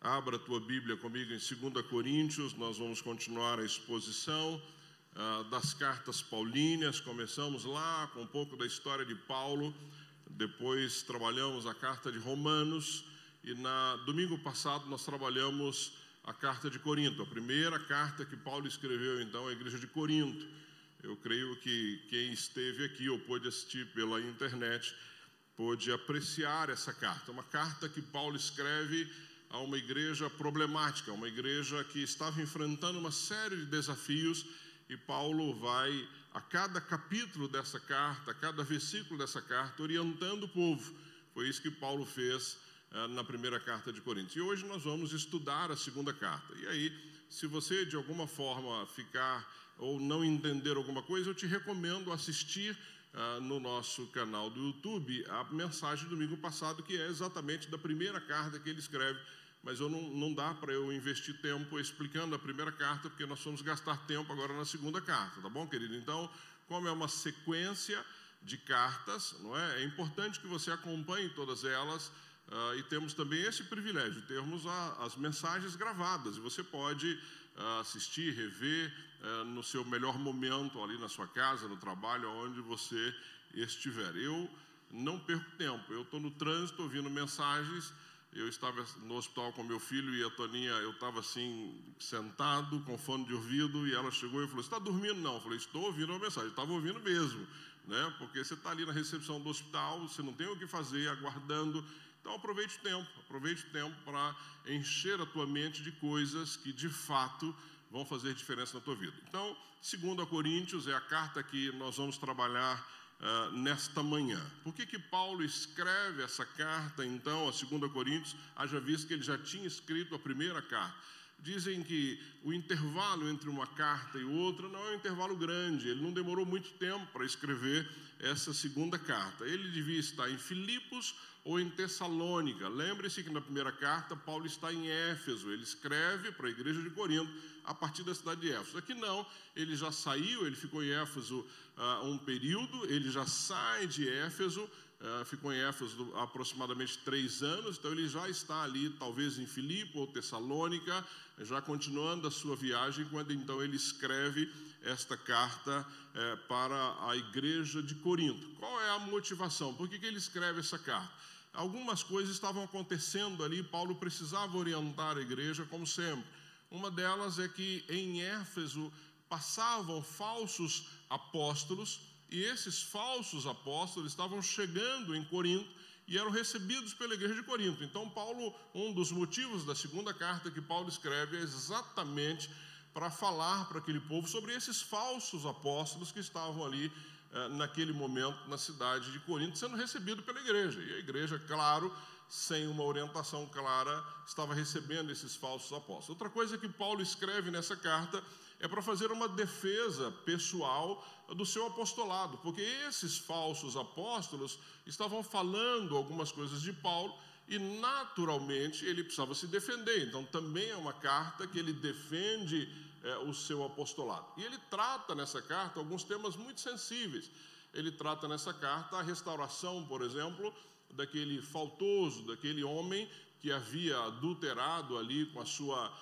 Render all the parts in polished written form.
Abra a tua Bíblia comigo em 2 Coríntios, nós vamos continuar a exposição das cartas paulíneas. Começamos lá com um pouco da história de Paulo, depois trabalhamos a carta de Romanos e domingo passado nós trabalhamos a carta de Corinto, a primeira carta que Paulo escreveu então à igreja de Corinto. Eu creio que quem esteve aqui ou pôde assistir pela internet pôde apreciar essa carta, uma carta que Paulo escreve a uma igreja problemática, uma igreja que estava enfrentando uma série de desafios, e Paulo vai, a cada capítulo dessa carta, a cada versículo dessa carta, orientando o povo. Foi isso que Paulo fez na primeira carta de Coríntios. E hoje nós vamos estudar a segunda carta. E aí, se você de alguma forma ficar ou não entender alguma coisa, eu te recomendo assistir no nosso canal do YouTube a mensagem do domingo passado, que é exatamente da primeira carta que ele escreve, mas não dá para eu investir tempo explicando a primeira carta, porque nós vamos gastar tempo agora na segunda carta, tá bom, querido? Então, como é uma sequência de cartas, não é? É importante que você acompanhe todas elas, e temos também esse privilégio, termos as mensagens gravadas, e você pode assistir, rever no seu melhor momento, ali na sua casa, no trabalho, onde você estiver. Eu não perco tempo, eu estou no trânsito ouvindo mensagens. Eu estava no hospital com meu filho e a Toninha, eu estava assim, sentado, com fone de ouvido, e ela chegou e falou: "Você está dormindo?" Não, eu falei: "Estou ouvindo uma mensagem." Eu estava ouvindo mesmo, né? Porque você está ali na recepção do hospital, você não tem o que fazer, aguardando. Então aproveite o tempo para encher a tua mente de coisas que de fato vão fazer diferença na tua vida. Então, 2 Coríntios é a carta que nós vamos trabalhar nesta manhã. Por que Paulo escreve essa carta, então, a 2 Coríntios, haja visto que ele já tinha escrito a primeira carta? Dizem que o intervalo entre uma carta e outra não é um intervalo grande, ele não demorou muito tempo para escrever essa segunda carta. Ele devia estar em Filipos ou em Tessalônica. Lembre-se que na primeira carta Paulo está em Éfeso, ele escreve para a igreja de Corinto a partir da cidade de Éfeso. Aqui não, ele já saiu, ele ficou em Éfeso um período, ele já sai de Éfeso, ficou em Éfeso aproximadamente 3 anos, então ele já está ali, talvez em Filipe ou Tessalônica, já continuando a sua viagem, quando então ele escreve esta carta para a igreja de Corinto. Qual é a motivação? Por que ele escreve essa carta? Algumas coisas estavam acontecendo ali, Paulo precisava orientar a igreja, como sempre. Uma delas é que em Éfeso passavam falsos apóstolos, e esses falsos apóstolos estavam chegando em Corinto e eram recebidos pela igreja de Corinto. Então Paulo, um dos motivos da segunda carta que Paulo escreve é exatamente para falar para aquele povo sobre esses falsos apóstolos que estavam ali naquele momento na cidade de Corinto, sendo recebido pela igreja. E a igreja, claro, sem uma orientação clara, estava recebendo esses falsos apóstolos. Outra coisa que Paulo escreve nessa carta é para fazer uma defesa pessoal do seu apostolado, porque esses falsos apóstolos estavam falando algumas coisas de Paulo e, naturalmente, ele precisava se defender. Então, também é uma carta que ele defende o seu apostolado. E ele trata nessa carta alguns temas muito sensíveis. Ele trata nessa carta a restauração, por exemplo, daquele faltoso, daquele homem que havia adulterado ali com a sua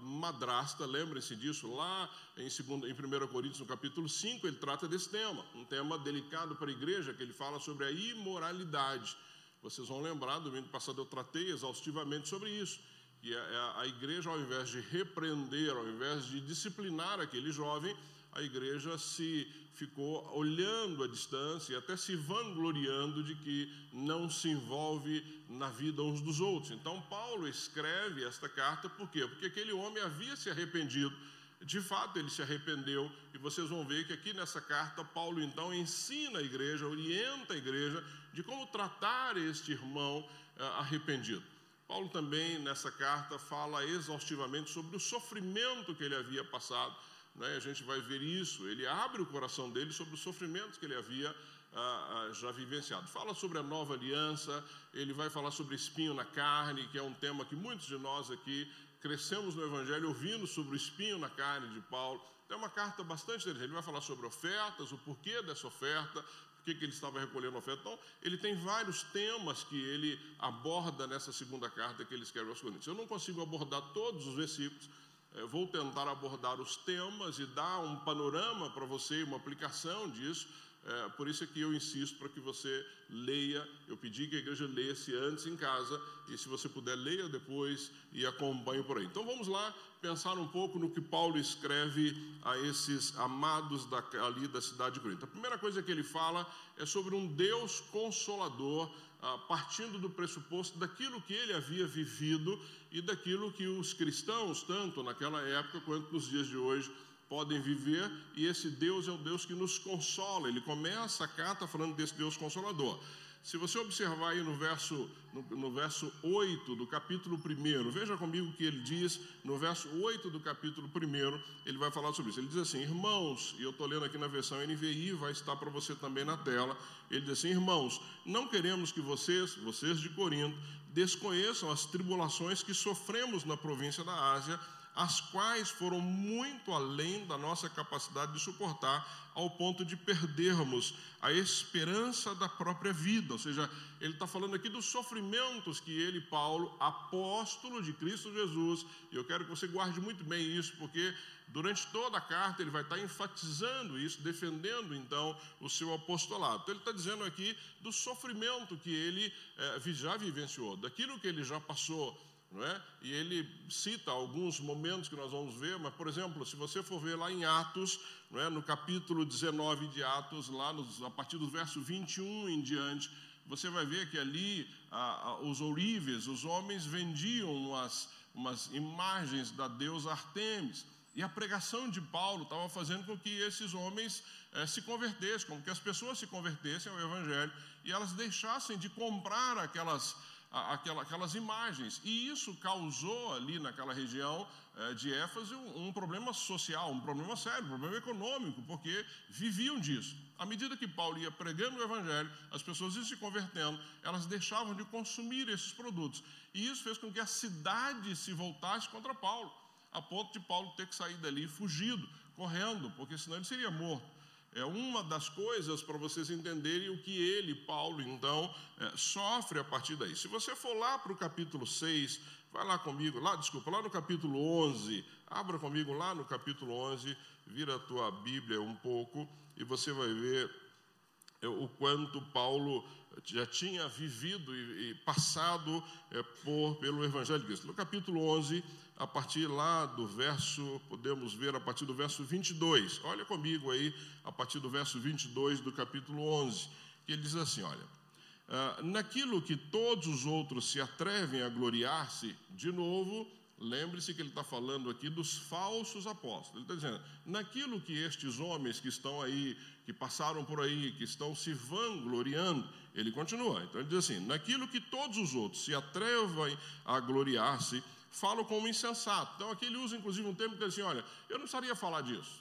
madrasta. Lembrem-se disso, lá em 1 Coríntios, no capítulo 5, ele trata desse tema, um tema delicado para a igreja, que ele fala sobre a imoralidade. Vocês vão lembrar, domingo passado eu tratei exaustivamente sobre isso, que a igreja, ao invés de repreender, ao invés de disciplinar aquele jovem, a igreja se ficou olhando à distância e até se vangloriando de que não se envolve na vida uns dos outros. Então Paulo escreve esta carta, por quê? Porque aquele homem havia se arrependido, de fato ele se arrependeu, e vocês vão ver que aqui nessa carta Paulo então ensina a igreja, orienta a igreja de como tratar este irmão arrependido. Paulo também nessa carta fala exaustivamente sobre o sofrimento que ele havia passado, né? A gente vai ver isso, ele abre o coração dele sobre os sofrimentos que ele havia já vivenciado. Fala sobre a nova aliança, ele vai falar sobre espinho na carne, que é um tema que muitos de nós aqui crescemos no Evangelho ouvindo sobre o espinho na carne de Paulo. É uma carta bastante interessante. Ele vai falar sobre ofertas, o porquê dessa oferta, que ele estava recolhendo oferta. Então, ele tem vários temas que ele aborda nessa segunda carta que ele escreve aos Coríntios. Eu não consigo abordar todos os versículos, vou tentar abordar os temas e dar um panorama para você, uma aplicação disso. Por isso é que eu insisto para que você leia. Eu pedi que a igreja lesse antes em casa, e se você puder, leia depois e acompanhe por aí. Então vamos lá pensar um pouco no que Paulo escreve a esses amados ali da cidade de Corinto. A primeira coisa que ele fala é sobre um Deus consolador, partindo do pressuposto daquilo que ele havia vivido e daquilo que os cristãos, tanto naquela época quanto nos dias de hoje, podem viver, e esse Deus é o Deus que nos consola. Ele começa a carta falando desse Deus consolador. Se você observar aí no verso 8 do capítulo 1, veja comigo o que ele diz no verso 8 do capítulo 1, ele vai falar sobre isso. Ele diz assim: irmãos, e eu estou lendo aqui na versão NVI, vai estar para você também na tela. Ele diz assim: irmãos, não queremos que vocês de Corinto, desconheçam as tribulações que sofremos na província da Ásia, as quais foram muito além da nossa capacidade de suportar, ao ponto de perdermos a esperança da própria vida. Ou seja, ele está falando aqui dos sofrimentos que ele, Paulo, apóstolo de Cristo Jesus, e eu quero que você guarde muito bem isso, porque durante toda a carta ele vai estar enfatizando isso, defendendo então o seu apostolado. Então ele está dizendo aqui do sofrimento que ele já vivenciou, daquilo que ele já passou. Não é? E ele cita alguns momentos que nós vamos ver, mas, por exemplo, se você for ver lá em Atos, não é? No capítulo 19 de Atos, lá a partir do verso 21 em diante, você vai ver que ali os ourives, os homens vendiam umas imagens da deusa Artemis, e a pregação de Paulo estava fazendo com que esses homens se convertessem, com que as pessoas se convertessem ao Evangelho, e elas deixassem de comprar aquelas imagens, e isso causou ali naquela região de Éfeso um problema social, um problema sério, um problema econômico, porque viviam disso. À medida que Paulo ia pregando o Evangelho, as pessoas iam se convertendo, elas deixavam de consumir esses produtos, e isso fez com que a cidade se voltasse contra Paulo, a ponto de Paulo ter que sair dali fugido, correndo, porque senão ele seria morto. É uma das coisas para vocês entenderem o que ele, Paulo, então, sofre a partir daí. Se você for lá para o capítulo 6, vai lá comigo, lá no capítulo 11, abra comigo lá no capítulo 11, vira a tua Bíblia um pouco, e você vai ver o quanto Paulo já tinha vivido e passado pelo Evangelho de Cristo. No capítulo 11, a partir lá do verso, podemos ver a partir do verso 22, olha comigo aí, a partir do verso 22 do capítulo 11, que ele diz assim, olha, naquilo que todos os outros se atrevem a gloriar-se, de novo, lembre-se que ele está falando aqui dos falsos apóstolos. Ele está dizendo, naquilo que estes homens que estão aí, que passaram por aí, que estão se vangloriando, ele continua. Então ele diz assim, naquilo que todos os outros se atrevem a gloriar-se, falam como insensato. Então aqui ele usa inclusive um termo que diz assim, olha, eu não precisaria falar disso,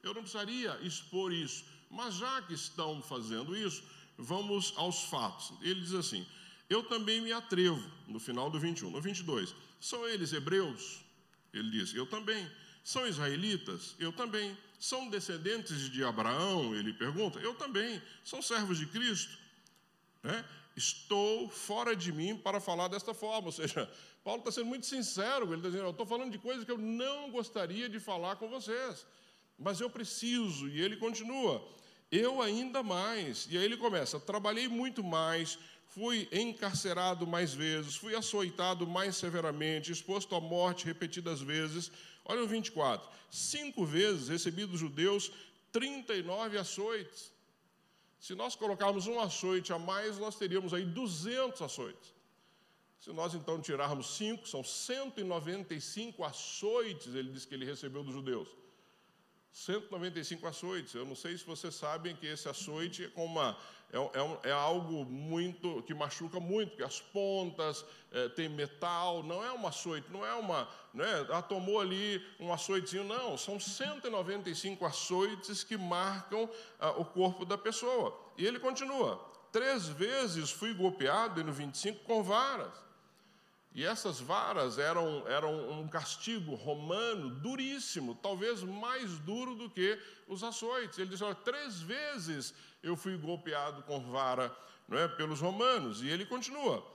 eu não precisaria expor isso, mas já que estão fazendo isso, vamos aos fatos. Ele diz assim, eu também me atrevo, no final do 21, no 22, são eles hebreus? Ele diz, eu também. São israelitas? Eu também. São descendentes de Abraão? Ele pergunta, eu também. São servos de Cristo? Estou fora de mim para falar desta forma. Ou seja, Paulo está sendo muito sincero, ele está dizendo, eu estou falando de coisas que eu não gostaria de falar com vocês, mas eu preciso. E ele continua, eu ainda mais. E aí ele começa, trabalhei muito mais, fui encarcerado mais vezes, fui açoitado mais severamente, exposto à morte repetidas vezes. Olha o 24, 5 vezes recebi dos judeus 39 açoites. Se nós colocarmos um açoite a mais, nós teríamos aí 200 açoites. Se nós então tirarmos 5, são 195 açoites, ele diz que ele recebeu dos judeus. 195 açoites. Eu não sei se vocês sabem que esse açoite é algo muito que machuca muito, porque as pontas tem metal, não é um açoite, tomou ali um açoitezinho, não, são 195 açoites que marcam o corpo da pessoa. E ele continua, 3 vezes fui golpeado, e no 25, com varas. E essas varas eram um castigo romano duríssimo, talvez mais duro do que os açoites. Ele diz, olha, 3 vezes eu fui golpeado com vara, não é, pelos romanos. E ele continua: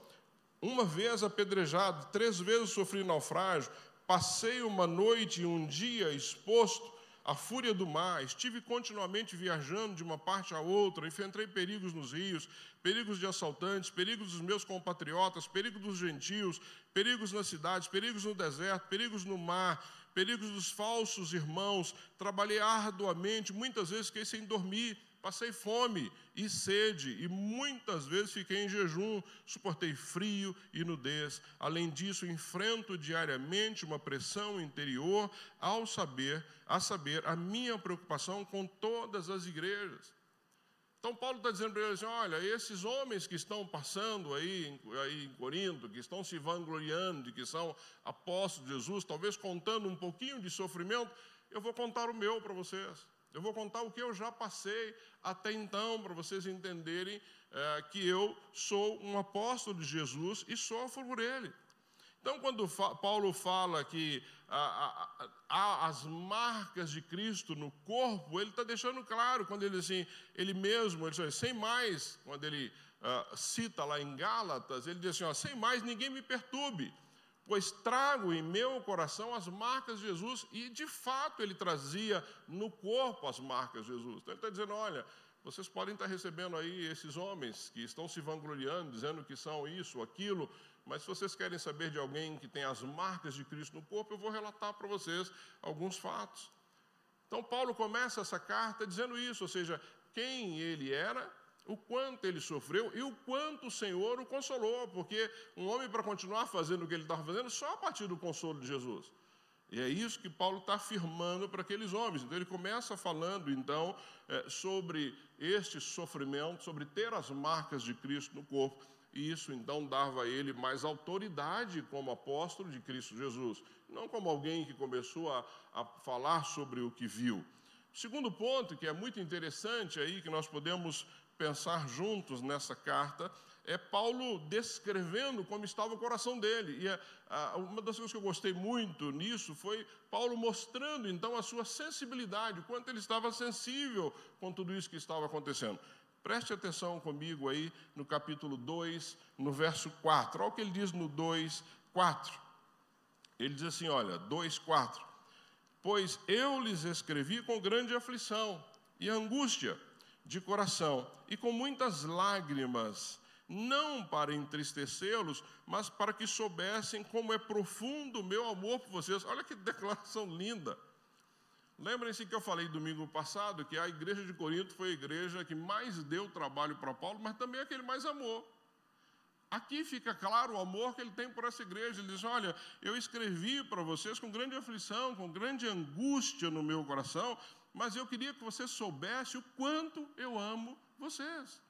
uma vez apedrejado, 3 vezes sofri naufrágio, passei uma noite e um dia exposto à fúria do mar, estive continuamente viajando de uma parte a outra, enfrentei perigos nos rios, perigos de assaltantes, perigos dos meus compatriotas, perigos dos gentios, perigos nas cidades, perigos no deserto, perigos no mar, perigos dos falsos irmãos, trabalhei arduamente, muitas vezes fiquei sem dormir, passei fome e sede, e muitas vezes fiquei em jejum, suportei frio e nudez. Além disso, enfrento diariamente uma pressão interior a saber, a minha preocupação com todas as igrejas. Então, Paulo está dizendo para eles assim: olha, esses homens que estão passando aí em Corinto, que estão se vangloriando de que são apóstolos de Jesus, talvez contando um pouquinho de sofrimento, eu vou contar o meu para vocês. Eu vou contar o que eu já passei até então, para vocês entenderem que eu sou um apóstolo de Jesus e sofro por ele. Então, quando Paulo fala que há as marcas de Cristo no corpo, ele está deixando claro, quando ele diz assim, ele mesmo, ele diz, sem mais, quando ele cita lá em Gálatas, ele diz assim, ó, sem mais ninguém me perturbe, pois trago em meu coração as marcas de Jesus, e de fato ele trazia no corpo as marcas de Jesus. Então ele está dizendo, olha, vocês podem estar recebendo aí esses homens que estão se vangloriando, dizendo que são isso, aquilo, mas se vocês querem saber de alguém que tem as marcas de Cristo no corpo, eu vou relatar para vocês alguns fatos. Então Paulo começa essa carta dizendo isso, ou seja, quem ele era, o quanto ele sofreu e o quanto o Senhor o consolou, porque um homem para continuar fazendo o que ele estava fazendo só a partir do consolo de Jesus. E é isso que Paulo está afirmando para aqueles homens. Então ele começa falando então sobre este sofrimento, sobre ter as marcas de Cristo no corpo, e isso então dava a ele mais autoridade como apóstolo de Cristo Jesus, não como alguém que começou a falar sobre o que viu. Segundo ponto, que é muito interessante aí, que nós podemos pensar juntos nessa carta, é Paulo descrevendo como estava o coração dele. E uma das coisas que eu gostei muito nisso foi Paulo mostrando, então, a sua sensibilidade, o quanto ele estava sensível com tudo isso que estava acontecendo. Preste atenção comigo aí no capítulo 2, no verso 4. Olha o que ele diz no 2, 4. Ele diz assim, olha, 2, 4. Pois eu lhes escrevi com grande aflição e angústia de coração, e com muitas lágrimas, não para entristecê-los, mas para que soubessem como é profundo o meu amor por vocês. Olha que declaração linda. Lembrem-se que eu falei domingo passado que a igreja de Corinto foi a igreja que mais deu trabalho para Paulo, mas também a que ele mais amou. Aqui fica claro o amor que ele tem por essa igreja. Ele diz, olha, eu escrevi para vocês com grande aflição, com grande angústia no meu coração, mas eu queria que vocês soubessem o quanto eu amo vocês.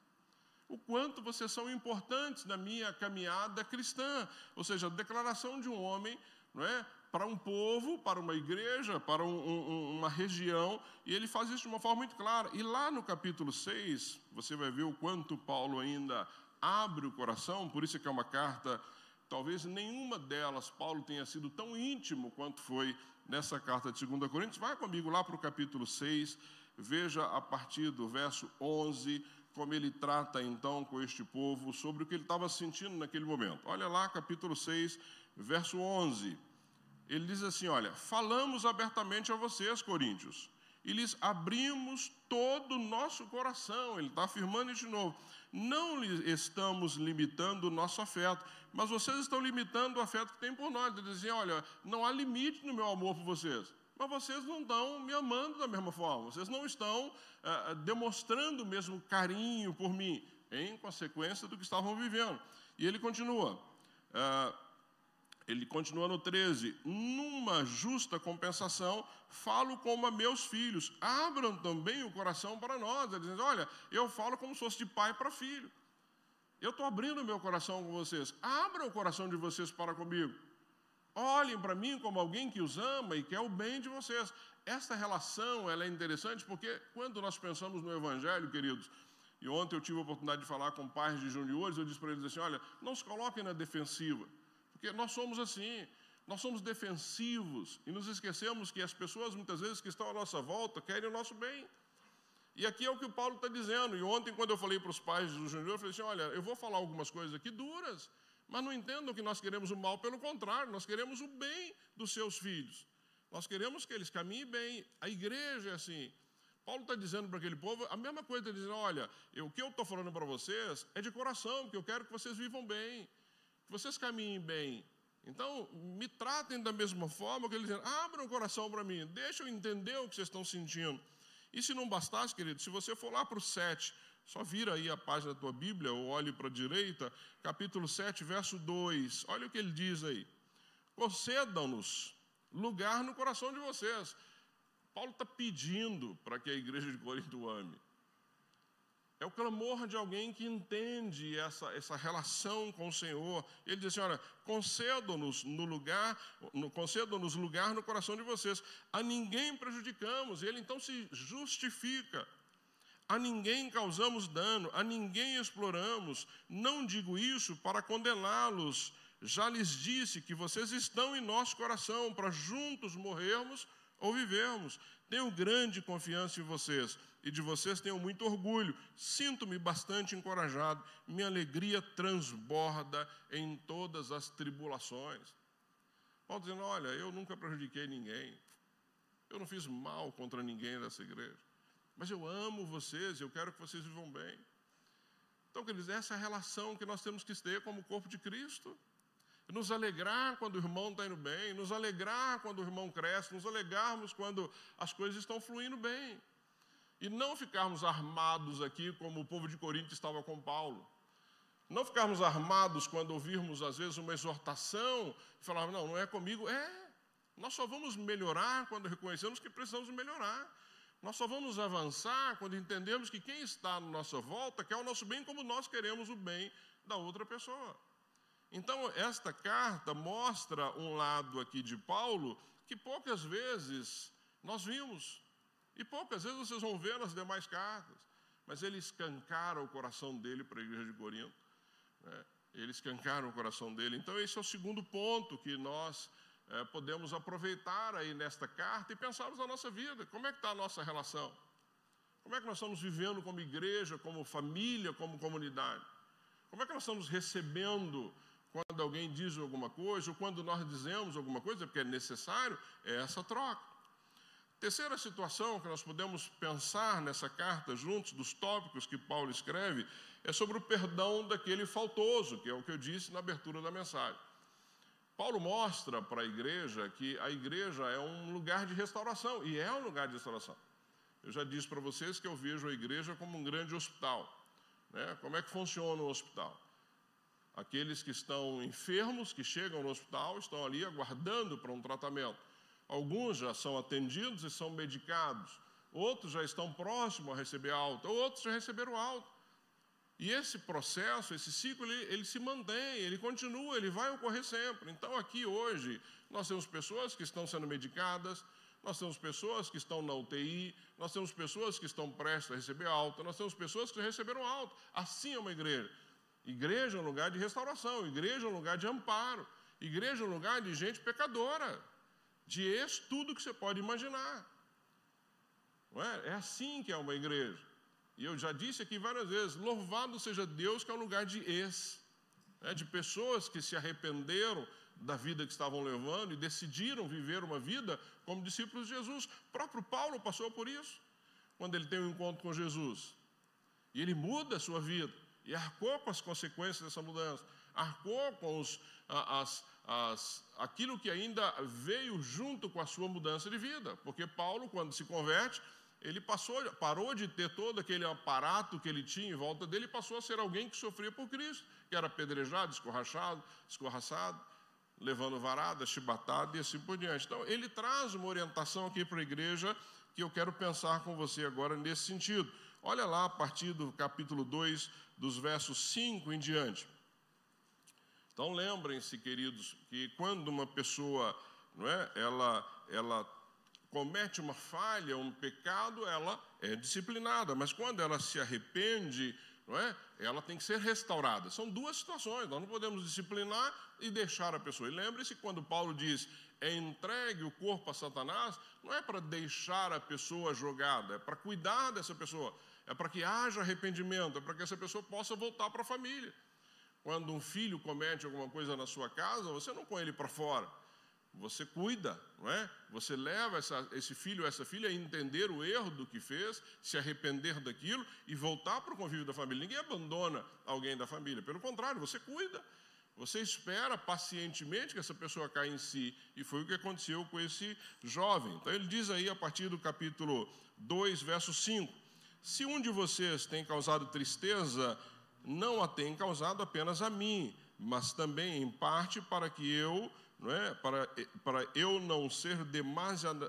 O quanto vocês são importantes na minha caminhada cristã. Ou seja, a declaração de um homem, não é, para um povo, para uma igreja, para uma região, e ele faz isso de uma forma muito clara. E lá no capítulo 6, você vai ver o quanto Paulo ainda abre o coração, por isso que é uma carta, talvez nenhuma delas Paulo tenha sido tão íntimo quanto foi nessa carta de 2 Coríntios. Vai comigo lá para o capítulo 6, veja a partir do verso 11, como ele trata então com este povo, sobre o que ele estava sentindo naquele momento. Olha lá, capítulo 6, verso 11. Ele diz assim, olha, falamos abertamente a vocês, coríntios, e lhes abrimos todo o nosso coração. Ele está afirmando isso de novo. Não estamos limitando o nosso afeto, mas vocês estão limitando o afeto que tem por nós. Eles dizem, olha, não há limite no meu amor por vocês, mas vocês não estão me amando da mesma forma, vocês não estão demonstrando o mesmo carinho por mim, em consequência do que estavam vivendo. E ele continua no 13, numa justa compensação, falo como a meus filhos, abram também o coração para nós. Ele diz, olha, eu falo como se fosse de pai para filho. Eu estou abrindo o meu coração com vocês. Abram o coração de vocês para comigo. Olhem para mim como alguém que os ama e quer o bem de vocês. Esta relação ela é interessante porque quando nós pensamos no Evangelho, queridos, e ontem eu tive a oportunidade de falar com pais de juniores, eu disse para eles assim, olha, não se coloquem na defensiva. Porque nós somos assim, nós somos defensivos e nos esquecemos que as pessoas, muitas vezes, que estão à nossa volta, querem o nosso bem. E aqui é o que o Paulo está dizendo. E ontem, quando eu falei para os pais do Júnior, eu falei assim, olha, eu vou falar algumas coisas aqui duras, mas não entendam que nós queremos o mal, pelo contrário, nós queremos o bem dos seus filhos. Nós queremos que eles caminhem bem. A igreja é assim. Paulo está dizendo para aquele povo a mesma coisa, ele está dizendo, olha, o que eu estou falando para vocês é de coração, porque eu quero que vocês vivam bem, que vocês caminhem bem. Então, me tratem da mesma forma que ele diz, abram o coração para mim, deixa eu entender o que vocês estão sentindo. E se não bastasse, querido, se você for lá para o 7, só vira aí a página da tua Bíblia, ou olhe para a direita, capítulo 7, verso 2, olha o que ele diz aí. Concedam-nos lugar no coração de vocês. Paulo está pedindo para que a igreja de Corinto ame. É o clamor de alguém que entende essa relação com o Senhor. Ele diz assim, olha, concedam-nos lugar no coração de vocês. A ninguém prejudicamos. Ele então se justifica. A ninguém causamos dano, a ninguém exploramos. Não digo isso para condená-los. Já lhes disse que vocês estão em nosso coração, para juntos morrermos ou vivermos. Tenho grande confiança em vocês e de vocês tenho muito orgulho. Sinto-me bastante encorajado. Minha alegria transborda em todas as tribulações. Paulo dizendo, olha, eu nunca prejudiquei ninguém. Eu não fiz mal contra ninguém dessa igreja. Mas eu amo vocês e eu quero que vocês vivam bem. Então, queridos, essa é a relação que nós temos que ter como corpo de Cristo. Nos alegrar quando o irmão está indo bem, nos alegrar quando o irmão cresce, nos alegrarmos quando as coisas estão fluindo bem. E não ficarmos armados aqui como o povo de Corinto estava com Paulo. Não ficarmos armados quando ouvirmos, às vezes, uma exortação e falarmos, não é comigo. Nós só vamos melhorar quando reconhecemos que precisamos melhorar. Nós só vamos avançar quando entendemos que quem está à nossa volta quer o nosso bem como nós queremos o bem da outra pessoa. Então, esta carta mostra um lado aqui de Paulo que poucas vezes nós vimos. E poucas vezes vocês vão ver nas demais cartas. Mas ele escancara o coração dele para a igreja de Corinto. Ele escancara o coração dele. Então, esse é o segundo ponto que nós podemos aproveitar aí nesta carta e pensarmos na nossa vida. Como é que está a nossa relação? Como é que nós estamos vivendo como igreja, como família, como comunidade? Como é que nós estamos recebendo quando alguém diz alguma coisa, ou quando nós dizemos alguma coisa, porque é necessário, é essa troca. Terceira situação que nós podemos pensar nessa carta, juntos dos tópicos que Paulo escreve, é sobre o perdão daquele faltoso, que é o que eu disse na abertura da mensagem. Paulo mostra para a igreja que a igreja é um lugar de restauração, e é um lugar de restauração. Eu já disse para vocês que eu vejo a igreja como um grande hospital. Como é que funciona o hospital? Aqueles que estão enfermos, que chegam no hospital, estão ali aguardando para um tratamento. Alguns já são atendidos e são medicados. Outros já estão próximos a receber alta. Outros já receberam alta. E esse processo, esse ciclo, ele se mantém, ele continua, ele vai ocorrer sempre. Então, aqui hoje, nós temos pessoas que estão sendo medicadas, nós temos pessoas que estão na UTI, nós temos pessoas que estão prestes a receber alta, nós temos pessoas que já receberam alta. Assim é uma igreja. Igreja é um lugar de restauração, igreja é um lugar de amparo, igreja é um lugar de gente pecadora, de tudo que você pode imaginar. Não é? É assim que é uma igreja. E eu já disse aqui várias vezes, louvado seja Deus que é um lugar de de pessoas que se arrependeram da vida que estavam levando e decidiram viver uma vida como discípulos de Jesus. O próprio Paulo passou por isso, quando ele tem um encontro com Jesus. E ele muda a sua vida. E arcou com as consequências dessa mudança, arcou com aquilo que ainda veio junto com a sua mudança de vida. Porque Paulo, quando se converte, ele parou de ter todo aquele aparato que ele tinha em volta dele e passou a ser alguém que sofria por Cristo, que era apedrejado, escorraçado, levando varada, chibatada e assim por diante. Então, ele traz uma orientação aqui para a igreja que eu quero pensar com você agora nesse sentido. Olha lá a partir do capítulo 2, dos versos 5 em diante. Então, lembrem-se, queridos, que quando uma pessoa, ela comete uma falha, um pecado, ela é disciplinada. Mas quando ela se arrepende, não é? Ela tem que ser restaurada. São duas situações, nós não podemos disciplinar e deixar a pessoa. E lembre-se, quando Paulo diz, entregue o corpo a Satanás, não é para deixar a pessoa jogada, é para cuidar dessa pessoa, é para que haja arrependimento, é para que essa pessoa possa voltar para a família. Quando um filho comete alguma coisa na sua casa, você não põe ele para fora, você cuida, não é? Você leva esse filho ou essa filha a entender o erro do que fez, se arrepender daquilo e voltar para o convívio da família. Ninguém abandona alguém da família, pelo contrário, você cuida. Você espera pacientemente que essa pessoa caia em si, e foi o que aconteceu com esse jovem. Então ele diz aí a partir do capítulo 2, verso 5, se um de vocês tem causado tristeza, não a tem causado apenas a mim, mas também em parte para que eu, não é, para eu não ser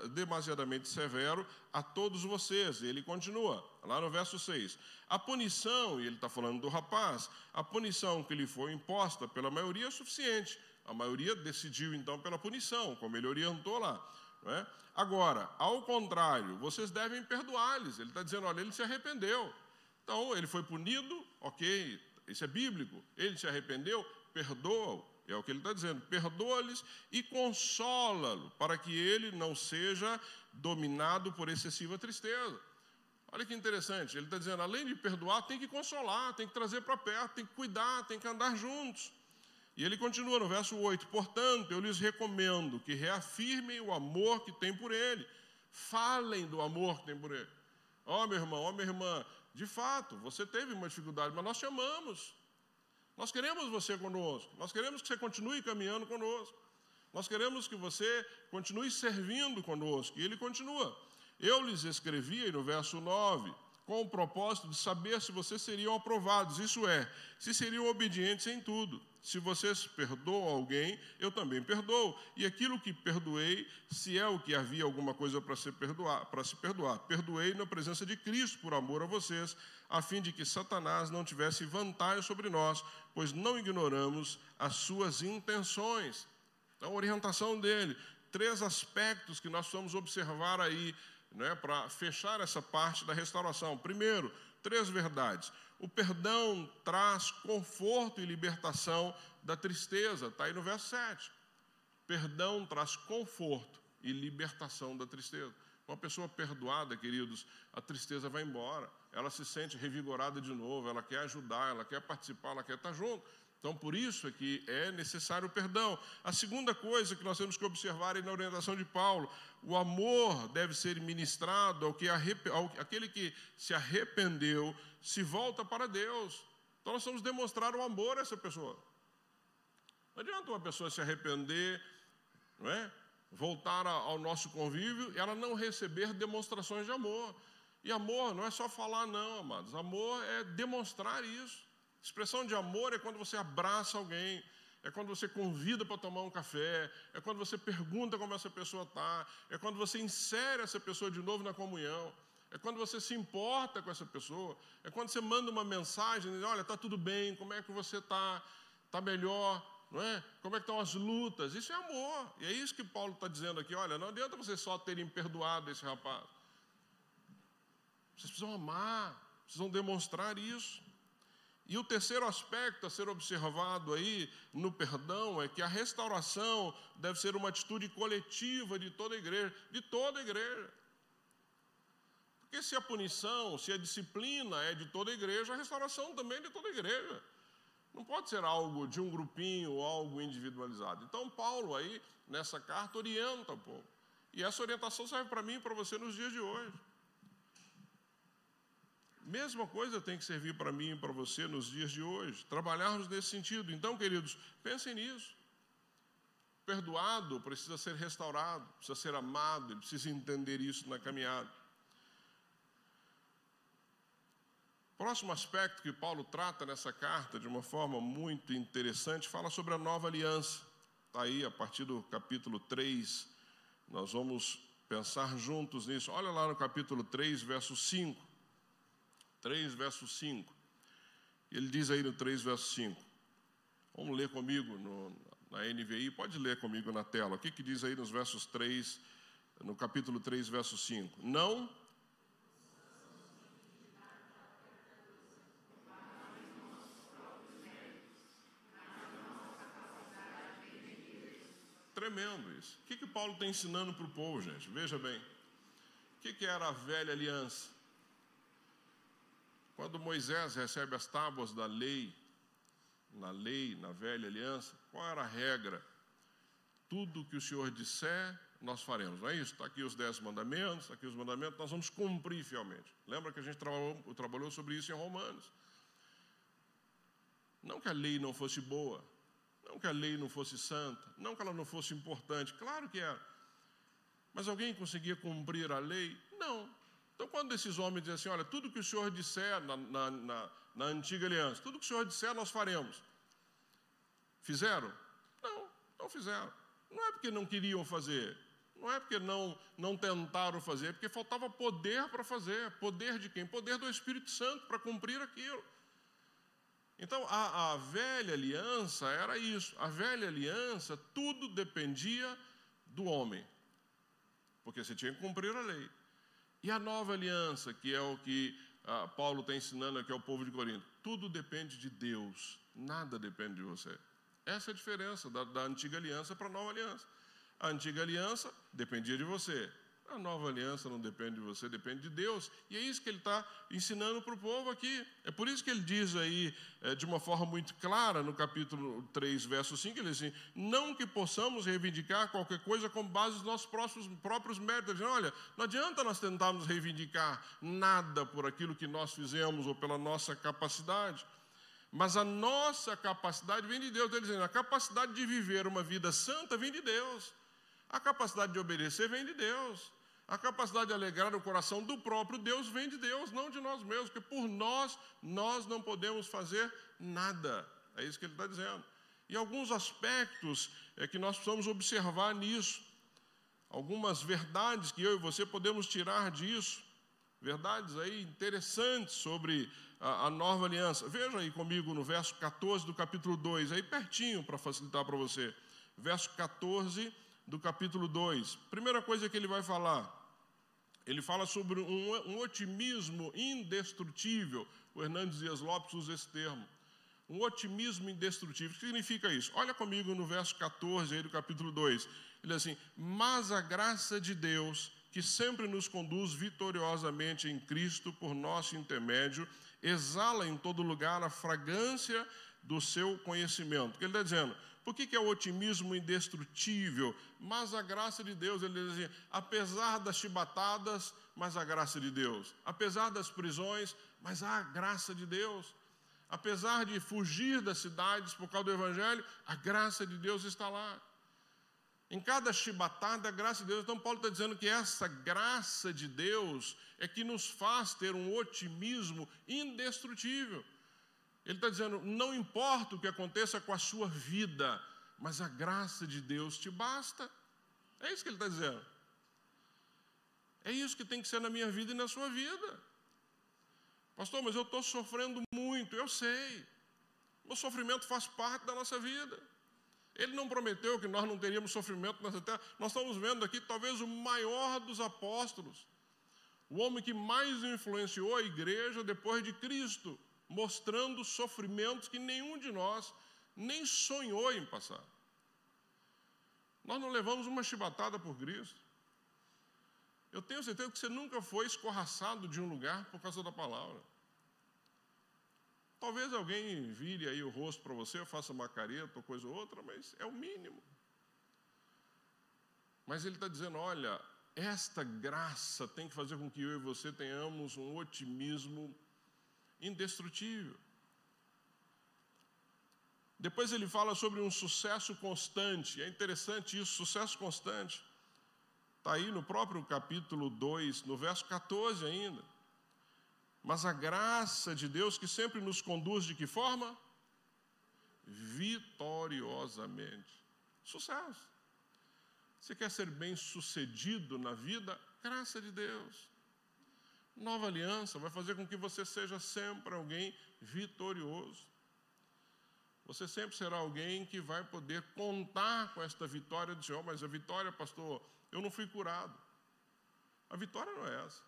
demasiadamente severo a todos vocês. E ele continua, lá no verso 6. A punição, e ele está falando do rapaz, a punição que lhe foi imposta pela maioria é suficiente. A maioria decidiu, então, pela punição, como ele orientou lá. Não é? Agora, ao contrário, vocês devem perdoar-lhes. Ele está dizendo, olha, ele se arrependeu. Então, ele foi punido, ok, isso é bíblico. Ele se arrependeu, perdoa-o. É o que ele está dizendo, perdoa-lhes e consola-lo, para que ele não seja dominado por excessiva tristeza. Olha que interessante, ele está dizendo, além de perdoar, tem que consolar, tem que trazer para perto, tem que cuidar, tem que andar juntos. E ele continua no verso 8, portanto, eu lhes recomendo que reafirmem o amor que tem por ele, falem do amor que tem por ele. Ó, meu irmão, ó, minha irmã, de fato, você teve uma dificuldade, mas nós te amamos. Nós queremos você conosco, nós queremos que você continue caminhando conosco, nós queremos que você continue servindo conosco. E ele continua, eu lhes escrevi, aí no verso 9, com o propósito de saber se vocês seriam aprovados, isso é, se seriam obedientes em tudo. Se vocês perdoam alguém, eu também perdoo. E aquilo que perdoei, se é o que havia alguma coisa para se perdoar, perdoei na presença de Cristo por amor a vocês, a fim de que Satanás não tivesse vantagem sobre nós, pois não ignoramos as suas intenções. Então, a orientação dele, 3 aspectos que nós vamos observar aí, né, para fechar essa parte da restauração. Primeiro, 3 verdades. O perdão traz conforto e libertação da tristeza, está aí no verso 7. Perdão traz conforto e libertação da tristeza. Uma pessoa perdoada, queridos, a tristeza vai embora, ela se sente revigorada de novo, ela quer ajudar, ela quer participar, ela quer estar junto. Então, por isso é que é necessário o perdão. A segunda coisa que nós temos que observar aí na orientação de Paulo, o amor deve ser ministrado àquele que se arrependeu, se volta para Deus. Então, nós vamos demonstrar o amor a essa pessoa. Não adianta uma pessoa se arrepender, não é? Voltar ao nosso convívio e ela não receber demonstrações de amor. E amor não é só falar não, amados. Amor é demonstrar isso. Expressão de amor é quando você abraça alguém, é quando você convida para tomar um café, é quando você pergunta como essa pessoa está, é quando você insere essa pessoa de novo na comunhão, é quando você se importa com essa pessoa, é quando você manda uma mensagem, olha, está tudo bem, como é que você está? Está melhor, não é? Como é que estão as lutas? Isso é amor, e é isso que Paulo está dizendo aqui, olha, não adianta vocês só terem perdoado esse rapaz, vocês precisam amar, precisam demonstrar isso. E o terceiro aspecto a ser observado aí no perdão é que a restauração deve ser uma atitude coletiva de toda a igreja, Porque se a punição, se a disciplina é de toda a igreja, a restauração também é de toda a igreja. Não pode ser algo de um grupinho ou algo individualizado. Então, Paulo aí, nessa carta, orienta um pouco. E essa orientação serve para mim e para você nos dias de hoje. Mesma coisa tem que servir para mim e para você nos dias de hoje, trabalharmos nesse sentido. Então, queridos, pensem nisso. Perdoado precisa ser restaurado, precisa ser amado, ele precisa entender isso na caminhada. Próximo aspecto que Paulo trata nessa carta de uma forma muito interessante, fala sobre a nova aliança. Está aí, a partir do capítulo 3, nós vamos pensar juntos nisso. Olha lá no capítulo 3, verso 5. 3, verso 5. Ele diz aí no 3, verso 5. Vamos ler comigo na NVI, pode ler comigo na tela. O que diz aí nos versos 3, no capítulo 3, verso 5? Não tremendo isso. O que Paulo está ensinando para o povo, gente? Veja bem. O que era a velha aliança? Quando Moisés recebe as tábuas da lei, na velha aliança, qual era a regra? Tudo que o Senhor disser, nós faremos. Não é isso? Está aqui os 10 mandamentos, está aqui os mandamentos, nós vamos cumprir fielmente. Lembra que a gente trabalhou sobre isso em Romanos? Não que a lei não fosse boa, não que a lei não fosse santa, não que ela não fosse importante, claro que era. Mas alguém conseguia cumprir a lei? Não. Então, quando esses homens dizem assim, olha, tudo que o Senhor disser na antiga aliança, tudo que o Senhor disser, nós faremos. Fizeram? Não fizeram. Não é porque não queriam fazer, não é porque não tentaram fazer, é porque faltava poder para fazer. Poder de quem? Poder do Espírito Santo para cumprir aquilo. Então, a velha aliança era isso. A velha aliança, tudo dependia do homem, porque você tinha que cumprir a lei. E a nova aliança, que é o que Paulo está ensinando aqui ao povo de Corinto, tudo depende de Deus, nada depende de você. Essa é a diferença da antiga aliança para a nova aliança. A antiga aliança dependia de você. A nova aliança não depende de você, depende de Deus. E é isso que ele está ensinando para o povo aqui. É por isso que ele diz aí, de uma forma muito clara, no capítulo 3, verso 5, ele diz assim, não que possamos reivindicar qualquer coisa com base nos nossos próprios méritos. Ele diz, olha, não adianta nós tentarmos reivindicar nada por aquilo que nós fizemos ou pela nossa capacidade. Mas a nossa capacidade vem de Deus. Ele diz, a capacidade de viver uma vida santa vem de Deus. A capacidade de obedecer vem de Deus. A capacidade de alegrar o coração do próprio Deus vem de Deus, não de nós mesmos, porque por nós não podemos fazer nada. É isso que ele está dizendo. E alguns aspectos que nós precisamos observar nisso. Algumas verdades que eu e você podemos tirar disso. Verdades aí interessantes sobre a nova aliança. Veja aí comigo no verso 14 do capítulo 2, aí pertinho para facilitar para você. Verso 14 do capítulo 2. Primeira coisa que ele vai falar. Ele fala sobre um otimismo indestrutível. O Hernandes Dias Lopes usa esse termo. Um otimismo indestrutível. O que significa isso? Olha comigo no verso 14 aí do capítulo 2. Ele diz assim, mas a graça de Deus, que sempre nos conduz vitoriosamente em Cristo por nosso intermédio, exala em todo lugar a fragrância do seu conhecimento. O que ele está dizendo? Por que é o otimismo indestrutível? Mas a graça de Deus, ele diz assim, apesar das chibatadas, mas a graça de Deus. Apesar das prisões, mas a graça de Deus. Apesar de fugir das cidades por causa do Evangelho, a graça de Deus está lá. Em cada chibatada, a graça de Deus. Então, Paulo está dizendo que essa graça de Deus é que nos faz ter um otimismo indestrutível. Ele está dizendo, não importa o que aconteça com a sua vida, mas a graça de Deus te basta. É isso que ele está dizendo. É isso que tem que ser na minha vida e na sua vida. Pastor, mas eu estou sofrendo muito. Eu sei. O sofrimento faz parte da nossa vida. Ele não prometeu que nós não teríamos sofrimento nessa terra. Nós estamos vendo aqui talvez o maior dos apóstolos. O homem que mais influenciou a igreja depois de Cristo, mostrando sofrimentos que nenhum de nós nem sonhou em passar. Nós não levamos uma chibatada por Cristo. Eu tenho certeza que você nunca foi escorraçado de um lugar por causa da palavra. Talvez alguém vire aí o rosto para você, faça uma careta ou coisa ou outra, mas é o mínimo. Mas ele está dizendo, olha, esta graça tem que fazer com que eu e você tenhamos um otimismo indestrutível. Depois ele fala sobre um sucesso constante. É interessante isso, sucesso constante. Está aí no próprio capítulo 2, no verso 14 ainda. Mas a graça de Deus que sempre nos conduz de que forma? Vitoriosamente. Sucesso. Você quer ser bem sucedido na vida? Graça de Deus. Nova aliança vai fazer com que você seja sempre alguém vitorioso. Você sempre será alguém que vai poder contar com esta vitória do Senhor. Mas a vitória, pastor, eu não fui curado. A vitória não é essa.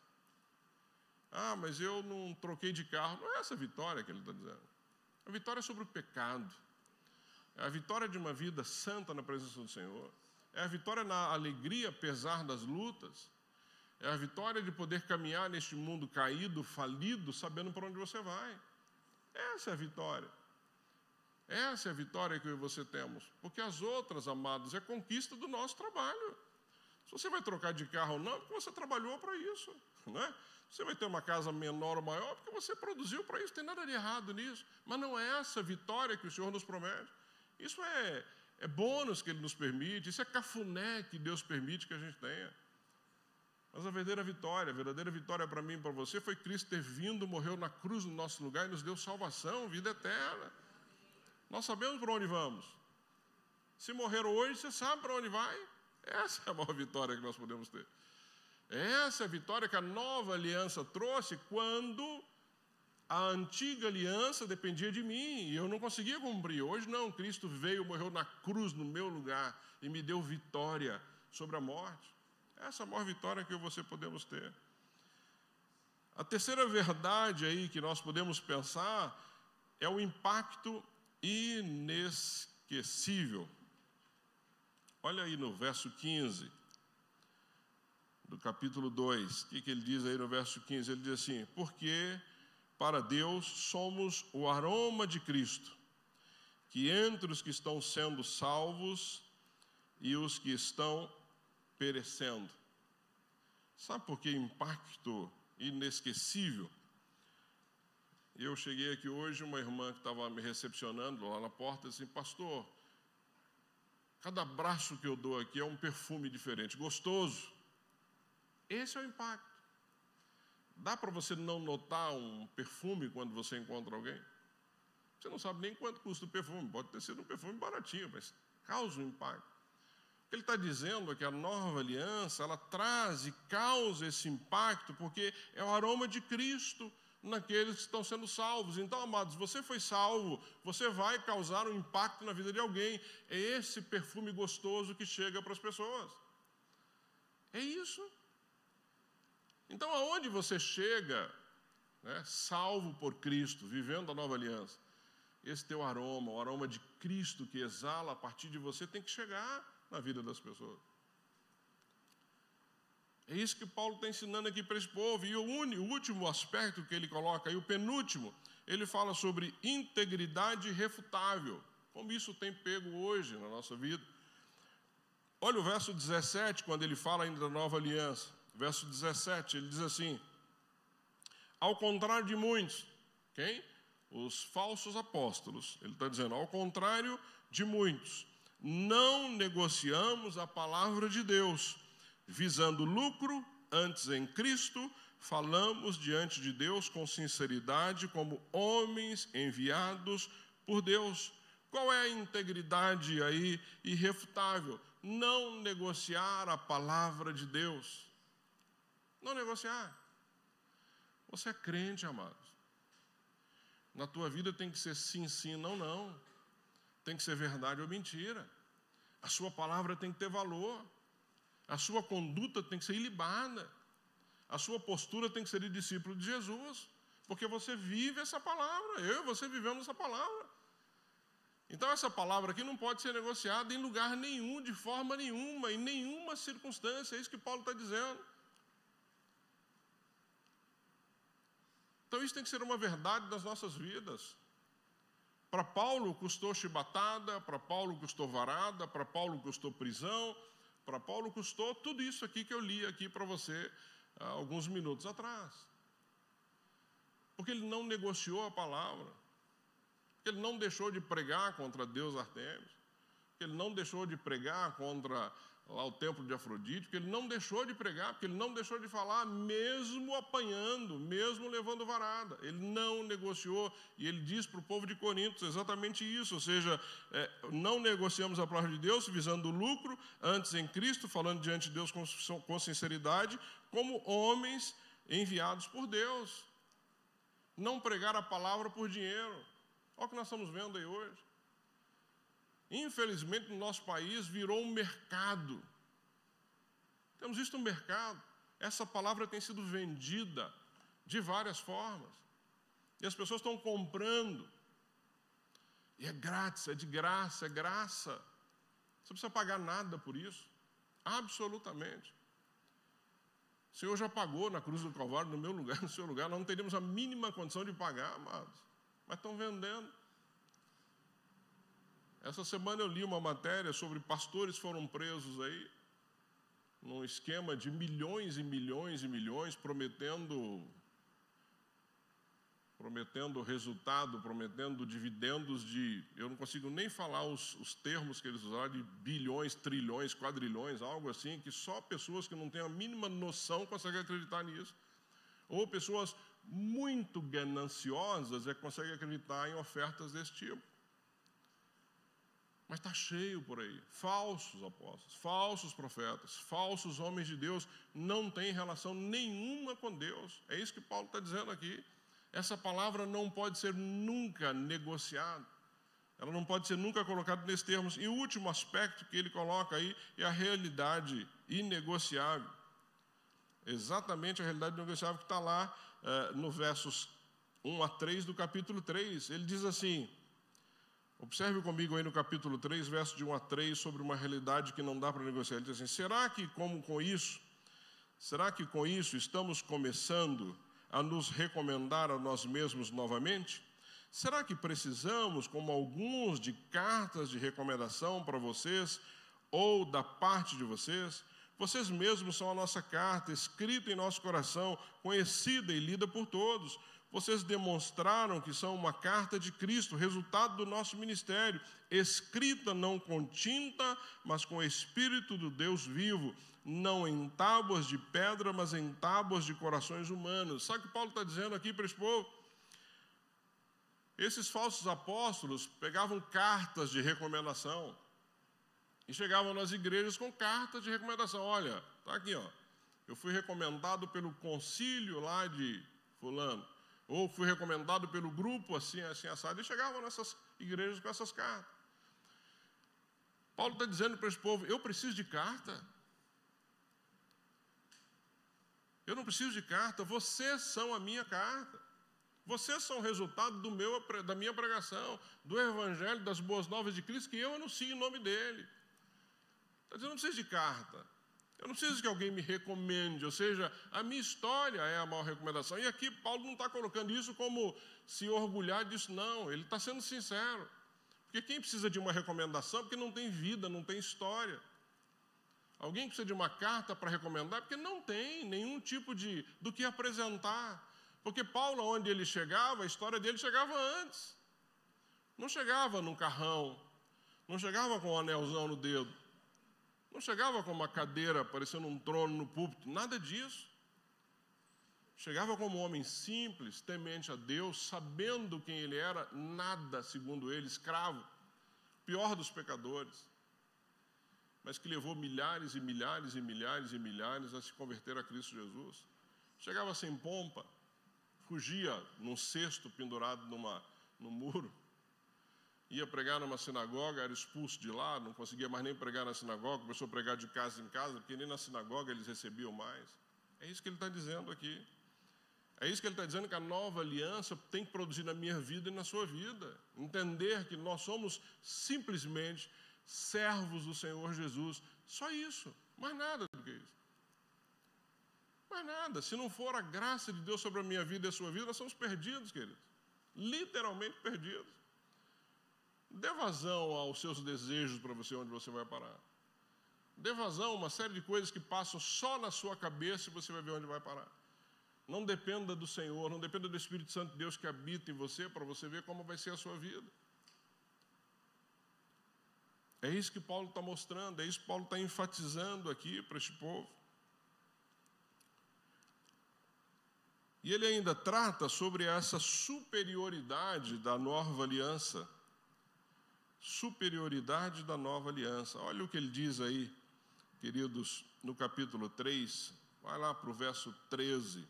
Ah, mas eu não troquei de carro. Não é essa a vitória que ele está dizendo. A vitória é sobre o pecado. É a vitória de uma vida santa na presença do Senhor. É a vitória na alegria, apesar das lutas. É a vitória de poder caminhar neste mundo caído, falido, sabendo para onde você vai. Essa é a vitória. Essa é a vitória que eu e você temos. Porque as outras, amados, é conquista do nosso trabalho. Se você vai trocar de carro ou não, é porque você trabalhou para isso, né? Você vai ter uma casa menor ou maior, porque você produziu para isso. Não tem nada de errado nisso. Mas não é essa a vitória que o Senhor nos promete. Isso é bônus que Ele nos permite. Isso é cafuné que Deus permite que a gente tenha. Mas a verdadeira vitória para mim e para você foi Cristo ter vindo, morreu na cruz no nosso lugar e nos deu salvação, vida eterna. Nós sabemos para onde vamos. Se morrer hoje, você sabe para onde vai. Essa é a maior vitória que nós podemos ter. Essa é a vitória que a nova aliança trouxe quando a antiga aliança dependia de mim e eu não conseguia cumprir. Hoje não, Cristo veio, morreu na cruz no meu lugar e me deu vitória sobre a morte. Essa é a maior vitória que eu e você podemos ter. A terceira verdade aí que nós podemos pensar é o impacto inesquecível. Olha aí no verso 15 do capítulo 2, o que ele diz aí no verso 15? Ele diz assim: porque para Deus somos o aroma de Cristo, que entre os que estão sendo salvos e os que estão perecendo. Sabe por que impacto inesquecível? Eu cheguei aqui hoje, uma irmã que estava me recepcionando lá na porta, disse assim: pastor, cada abraço que eu dou aqui é um perfume diferente, gostoso. Esse é o impacto. Dá para você não notar um perfume quando você encontra alguém? Você não sabe nem quanto custa o perfume, pode ter sido um perfume baratinho, mas causa um impacto. O que ele está dizendo é que a nova aliança, ela traz e causa esse impacto, porque é o aroma de Cristo naqueles que estão sendo salvos. Então, amados, você foi salvo, você vai causar um impacto na vida de alguém. É esse perfume gostoso que chega para as pessoas. É isso. Então, aonde você chega, né, salvo por Cristo, vivendo a nova aliança, esse teu aroma, o aroma de Cristo que exala a partir de você, tem que chegar na vida das pessoas. É isso que Paulo está ensinando aqui para esse povo. E o último aspecto que ele coloca aí, o penúltimo, ele fala sobre integridade irrefutável. Como isso tem pego hoje na nossa vida. Olha o verso 17, quando ele fala ainda da nova aliança. Verso 17, ele diz assim: ao contrário de muitos, quem? Os falsos apóstolos. Ele está dizendo, ao contrário de muitos, não negociamos a palavra de Deus, visando lucro, antes em Cristo, falamos diante de Deus com sinceridade, como homens enviados por Deus. Qual é a integridade aí irrefutável? Não negociar a palavra de Deus. Não negociar. Você é crente, amados. Na tua vida tem que ser sim, sim, não, não. Tem que ser verdade ou mentira. A sua palavra tem que ter valor. A sua conduta tem que ser ilibada. A sua postura tem que ser de discípulo de Jesus. Porque você vive essa palavra. Eu e você vivemos essa palavra. Então essa palavra aqui não pode ser negociada em lugar nenhum, de forma nenhuma, em nenhuma circunstância. É isso que Paulo está dizendo. Então isso tem que ser uma verdade das nossas vidas. Para Paulo custou chibatada, para Paulo custou varada, para Paulo custou prisão, para Paulo custou tudo isso aqui que eu li aqui para você há alguns minutos atrás. Porque ele não negociou a palavra, porque ele não deixou de pregar contra Deus Artemis, porque ele não deixou de pregar contra lá o templo de Afrodite, porque ele não deixou de pregar, porque ele não deixou de falar, mesmo apanhando, mesmo levando varada. Ele não negociou, e ele diz para o povo de Corinto exatamente isso, ou seja, não negociamos a palavra de Deus visando o lucro, antes em Cristo, falando diante de Deus com sinceridade, como homens enviados por Deus. Não pregar a palavra por dinheiro. Olha o que nós estamos vendo aí hoje. Infelizmente, no nosso país, virou um mercado. Temos visto um mercado. Essa palavra tem sido vendida de várias formas. E as pessoas estão comprando. E é grátis, é de graça, é graça. Você não precisa pagar nada por isso. Absolutamente. O Senhor já pagou na cruz do Calvário, no meu lugar, no seu lugar. Nós não teríamos a mínima condição de pagar, amados. Mas estão vendendo. Essa semana eu li uma matéria sobre pastores que foram presos aí, num esquema de milhões e milhões e milhões, prometendo resultado, prometendo dividendos de... Eu não consigo nem falar os termos que eles usaram, de bilhões, trilhões, quadrilhões, algo assim, que só pessoas que não têm a mínima noção conseguem acreditar nisso. Ou pessoas muito gananciosas conseguem acreditar em ofertas desse tipo. Mas está cheio por aí. Falsos apóstolos, falsos profetas, falsos homens de Deus, não têm relação nenhuma com Deus. É isso que Paulo está dizendo aqui. Essa palavra não pode ser nunca negociada. Ela não pode ser nunca colocada nesses termos. E o último aspecto que ele coloca aí é a realidade inegociável. Exatamente a realidade inegociável que está lá no versos 1 a 3 do capítulo 3. Ele diz assim, observe comigo aí no capítulo 3, versos de 1 a 3, sobre uma realidade que não dá para negociar. Ele diz assim, será que com isso estamos começando a nos recomendar a nós mesmos novamente? Será que precisamos, como alguns, de cartas de recomendação para vocês ou da parte de vocês? Vocês mesmos são a nossa carta, escrita em nosso coração, conhecida e lida por todos. Vocês demonstraram que são uma carta de Cristo, resultado do nosso ministério, escrita não com tinta, mas com o Espírito do Deus vivo, não em tábuas de pedra, mas em tábuas de corações humanos. Sabe o que Paulo está dizendo aqui para esse povo? Esses falsos apóstolos pegavam cartas de recomendação e chegavam nas igrejas com cartas de recomendação. Olha, está aqui, ó. Eu fui recomendado pelo concílio lá de fulano, ou fui recomendado pelo grupo assim, assim, assado. E chegavam nessas igrejas com essas cartas. Paulo está dizendo para esse povo, eu preciso de carta. Eu não preciso de carta, vocês são a minha carta. Vocês são o resultado da minha pregação, do evangelho, das boas novas de Cristo, que eu anuncio em nome dele. Está dizendo, eu não preciso de carta. Eu não preciso que alguém me recomende, ou seja, a minha história é a maior recomendação. E aqui Paulo não está colocando isso como se orgulhar disso, não. Ele está sendo sincero. Porque quem precisa de uma recomendação é porque não tem vida, não tem história. Alguém precisa de uma carta para recomendar porque não tem nenhum tipo do que apresentar. Porque Paulo, onde ele chegava, a história dele chegava antes. Não chegava num carrão, não chegava com um anelzão no dedo, não chegava com uma cadeira parecendo um trono no púlpito, nada disso. Chegava como um homem simples, temente a Deus, sabendo quem ele era, nada, segundo ele, escravo, pior dos pecadores, mas que levou milhares e milhares e milhares e milhares a se converter a Cristo Jesus. Chegava sem pompa, fugia num cesto pendurado no muro, ia pregar numa sinagoga, era expulso de lá, não conseguia mais nem pregar na sinagoga, começou a pregar de casa em casa, porque nem na sinagoga eles recebiam mais. É isso que ele está dizendo aqui. É isso que ele está dizendo, que a nova aliança tem que produzir na minha vida e na sua vida. Entender que nós somos simplesmente servos do Senhor Jesus. Só isso, mais nada do que isso. Mais nada. Se não for a graça de Deus sobre a minha vida e a sua vida, nós somos perdidos, queridos. Literalmente perdidos. Dê vazão aos seus desejos para você onde você vai parar. Dê vazão a uma série de coisas que passam só na sua cabeça e você vai ver onde vai parar. Não dependa do Senhor, não dependa do Espírito Santo de Deus que habita em você para você ver como vai ser a sua vida. É isso que Paulo está mostrando, é isso que Paulo está enfatizando aqui para este povo. E ele ainda trata sobre essa superioridade da nova aliança. Superioridade da nova aliança. Olha o que ele diz aí, queridos, no capítulo 3, vai lá para o verso 13.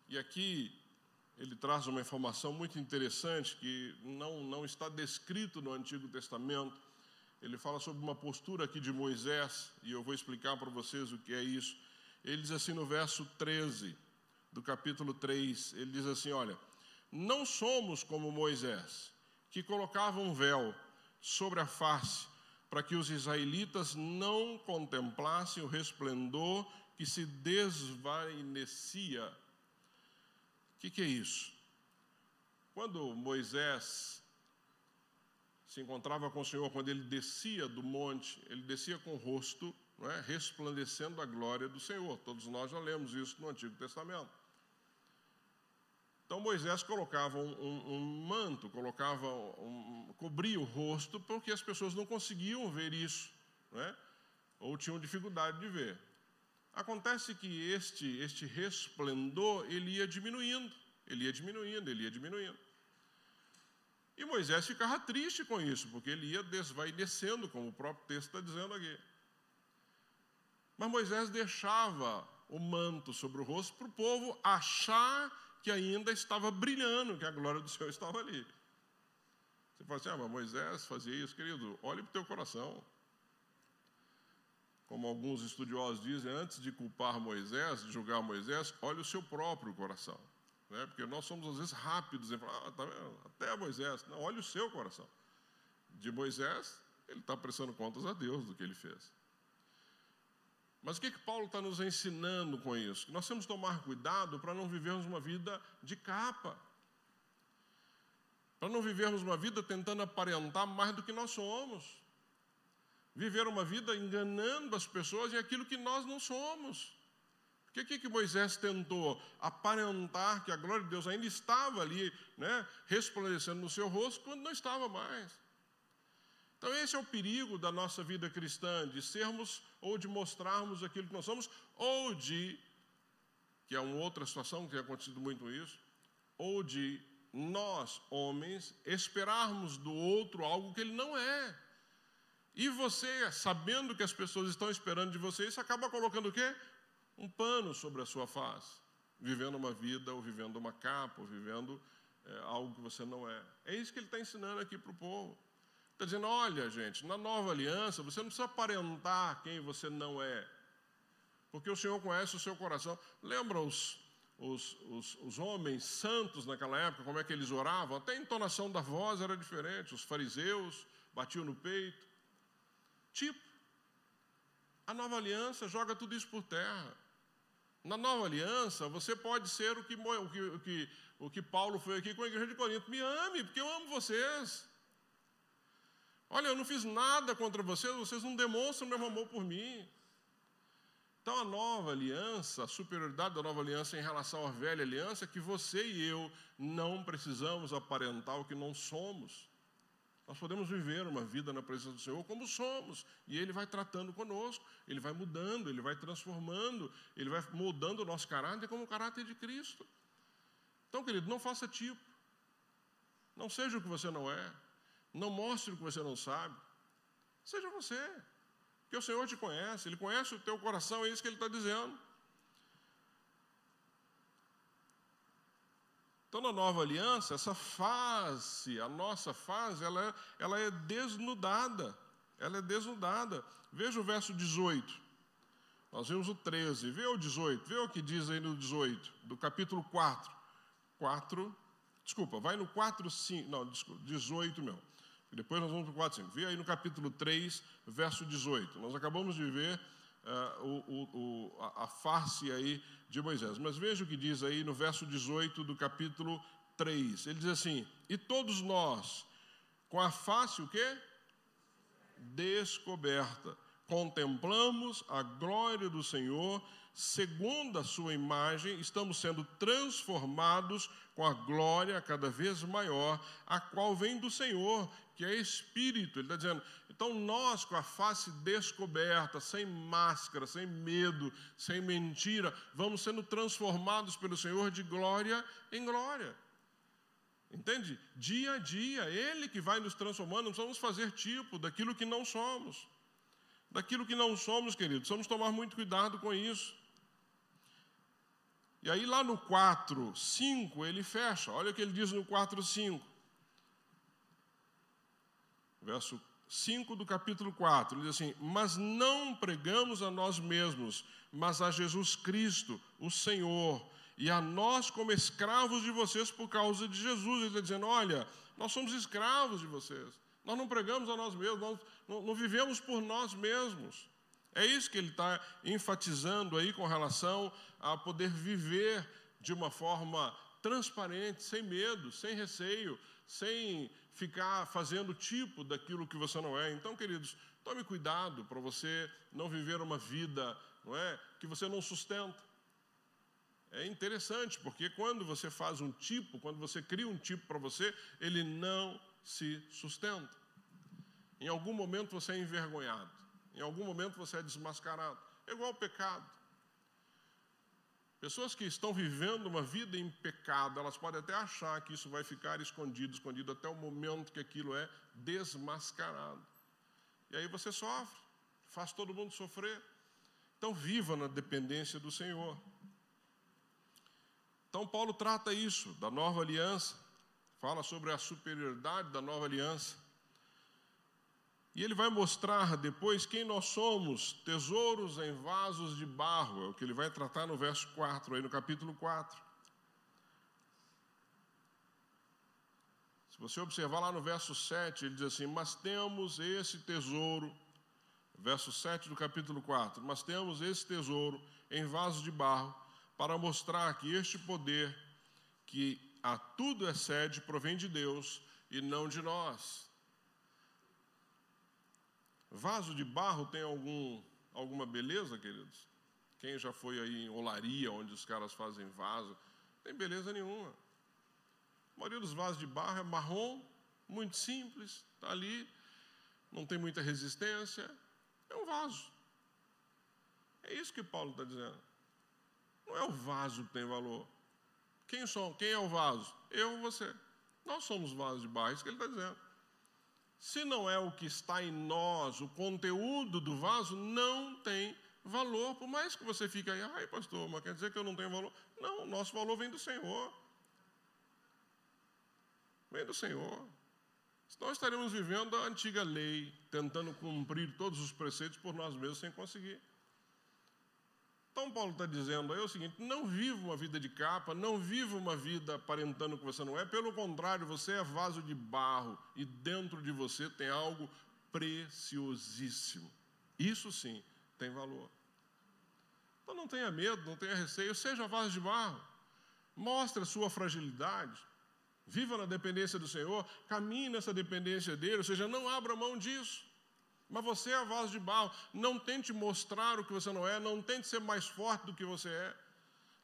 E aqui ele traz uma informação muito interessante que não está descrito no Antigo Testamento. Ele fala sobre uma postura aqui de Moisés, e eu vou explicar para vocês o que é isso. Ele diz assim no verso 13 do capítulo 3, ele diz assim, olha, não somos como Moisés, que colocava um véu sobre a face para que os israelitas não contemplassem o resplendor que se desvanecia. O que é isso? Quando Moisés se encontrava com o Senhor, quando ele descia do monte, ele descia com o rosto, não é, resplandecendo a glória do Senhor. Todos nós já lemos isso no Antigo Testamento. Então Moisés colocava um manto, cobria o rosto, porque as pessoas não conseguiam ver isso, não é? Ou tinham dificuldade de ver. Acontece que este resplendor, ele ia diminuindo. E Moisés ficava triste com isso, porque ele ia desvanecendo, como o próprio texto está dizendo aqui. Mas Moisés deixava o manto sobre o rosto para o povo achar que ainda estava brilhando, que a glória do Senhor estava ali. Você fala assim, mas Moisés fazia isso, querido, olhe para o teu coração. Como alguns estudiosos dizem, antes de culpar Moisés, de julgar Moisés, olhe o seu próprio coração. Né? Porque nós somos às vezes rápidos em falar, tá vendo? Até Moisés. Não, olhe o seu coração. De Moisés, ele está prestando contas a Deus do que ele fez. Mas o que Paulo está nos ensinando com isso? Que nós temos que tomar cuidado para não vivermos uma vida de capa. Para não vivermos uma vida tentando aparentar mais do que nós somos. Viver uma vida enganando as pessoas em aquilo que nós não somos. O que Moisés tentou? Aparentar que a glória de Deus ainda estava ali, né, resplandecendo no seu rosto, quando não estava mais. Então esse é o perigo da nossa vida cristã, de sermos ou de mostrarmos aquilo que nós somos, ou de, que é uma outra situação que tem acontecido muito isso, ou de nós, homens, esperarmos do outro algo que ele não é. E você, sabendo que as pessoas estão esperando de você, isso acaba colocando o quê? Um pano sobre a sua face, vivendo uma vida, ou vivendo uma capa, ou vivendo algo que você não é. É isso que ele está ensinando aqui para o povo. Está dizendo, olha, gente, na nova aliança, você não precisa aparentar quem você não é, porque o Senhor conhece o seu coração. Lembra os homens santos naquela época, como é que eles oravam? Até a entonação da voz era diferente. Os fariseus batiam no peito. Tipo, a nova aliança joga tudo isso por terra. Na nova aliança, você pode ser o que Paulo foi aqui com a igreja de Corinto. Me ame, porque eu amo vocês. Olha, eu não fiz nada contra vocês, vocês não demonstram meu amor por mim. Então, a nova aliança, a superioridade da nova aliança em relação à velha aliança é que você e eu não precisamos aparentar o que não somos. Nós podemos viver uma vida na presença do Senhor como somos, e Ele vai tratando conosco, Ele vai mudando, Ele vai transformando, Ele vai moldando o nosso caráter como o caráter de Cristo. Então, querido, não faça tipo, não seja o que você não é, não mostre o que você não sabe, seja você, porque o Senhor te conhece, Ele conhece o teu coração, é isso que Ele está dizendo. Então, na nova aliança, essa face, a nossa face, ela é desnudada. Ela é desnudada. Veja o verso 18. Nós vimos o 13. Vê o 18. Vê o que diz aí no 18, do capítulo 4. Vai no 4, 5. Não, desculpa, 18 meu. Depois nós vamos para o 4, 5. Vê aí no capítulo 3, verso 18. Nós acabamos de ver a face aí de Moisés. Mas veja o que diz aí no verso 18 do capítulo 3. Ele diz assim, e todos nós, com a face o quê? Descoberta, contemplamos a glória do Senhor, segundo a sua imagem, estamos sendo transformados com a glória cada vez maior, a qual vem do Senhor, que é Espírito. Ele está dizendo, então nós com a face descoberta, sem máscara, sem medo, sem mentira, vamos sendo transformados pelo Senhor de glória em glória. Entende? Dia a dia, Ele que vai nos transformando, não precisamos fazer tipo daquilo que não somos. Daquilo que não somos, queridos, precisamos tomar muito cuidado com isso. E aí lá no 4, 5, ele fecha. Olha o que ele diz no 4, 5. Verso 5 do capítulo 4. Ele diz assim, mas não pregamos a nós mesmos, mas a Jesus Cristo, o Senhor, e a nós como escravos de vocês por causa de Jesus. Ele está dizendo, olha, nós somos escravos de vocês. Nós não pregamos a nós mesmos, nós não vivemos por nós mesmos. É isso que ele está enfatizando aí com relação a poder viver de uma forma transparente, sem medo, sem receio, sem ficar fazendo tipo daquilo que você não é. Então, queridos, tome cuidado para você não viver uma vida, não é, que você não sustenta. É interessante, porque quando você faz um tipo, quando você cria um tipo para você, ele não se sustenta. Em algum momento você é envergonhado, em algum momento você é desmascarado. É igual ao pecado. Pessoas que estão vivendo uma vida em pecado, elas podem até achar que isso vai ficar escondido até o momento que aquilo é desmascarado. E aí você sofre, faz todo mundo sofrer. Então viva na dependência do Senhor. Então Paulo trata isso, da nova aliança, fala sobre a superioridade da nova aliança. E ele vai mostrar depois quem nós somos, tesouros em vasos de barro, é o que ele vai tratar no verso 4, aí no capítulo 4. Se você observar lá no verso 7, ele diz assim, mas temos esse tesouro, verso 7 do capítulo 4, mas temos esse tesouro em vasos de barro, para mostrar que este poder, que a tudo excede, provém de Deus e não de nós. Vaso de barro tem alguma beleza, queridos? Quem já foi aí em olaria, onde os caras fazem vaso, não tem beleza nenhuma. A maioria dos vasos de barro é marrom, muito simples, está ali, não tem muita resistência, é um vaso. É isso que Paulo está dizendo. Não é o vaso que tem valor. Quem é o vaso? Eu e você. Nós somos vasos de barro, é isso que ele está dizendo. Se não é o que está em nós, o conteúdo do vaso não tem valor, por mais que você fique aí, ai pastor, mas quer dizer que eu não tenho valor? Não, o nosso valor vem do Senhor. Vem do Senhor. Senão estaremos vivendo a antiga lei, tentando cumprir todos os preceitos por nós mesmos sem conseguir. Então Paulo está dizendo aí o seguinte, não viva uma vida de capa, não viva uma vida aparentando que você não é, pelo contrário, você é vaso de barro e dentro de você tem algo preciosíssimo. Isso sim tem valor. Então não tenha medo, não tenha receio, seja vaso de barro, mostre a sua fragilidade, viva na dependência do Senhor, caminhe nessa dependência dele, ou seja, não abra mão disso. Mas você é vaso de barro, não tente mostrar o que você não é, não tente ser mais forte do que você é,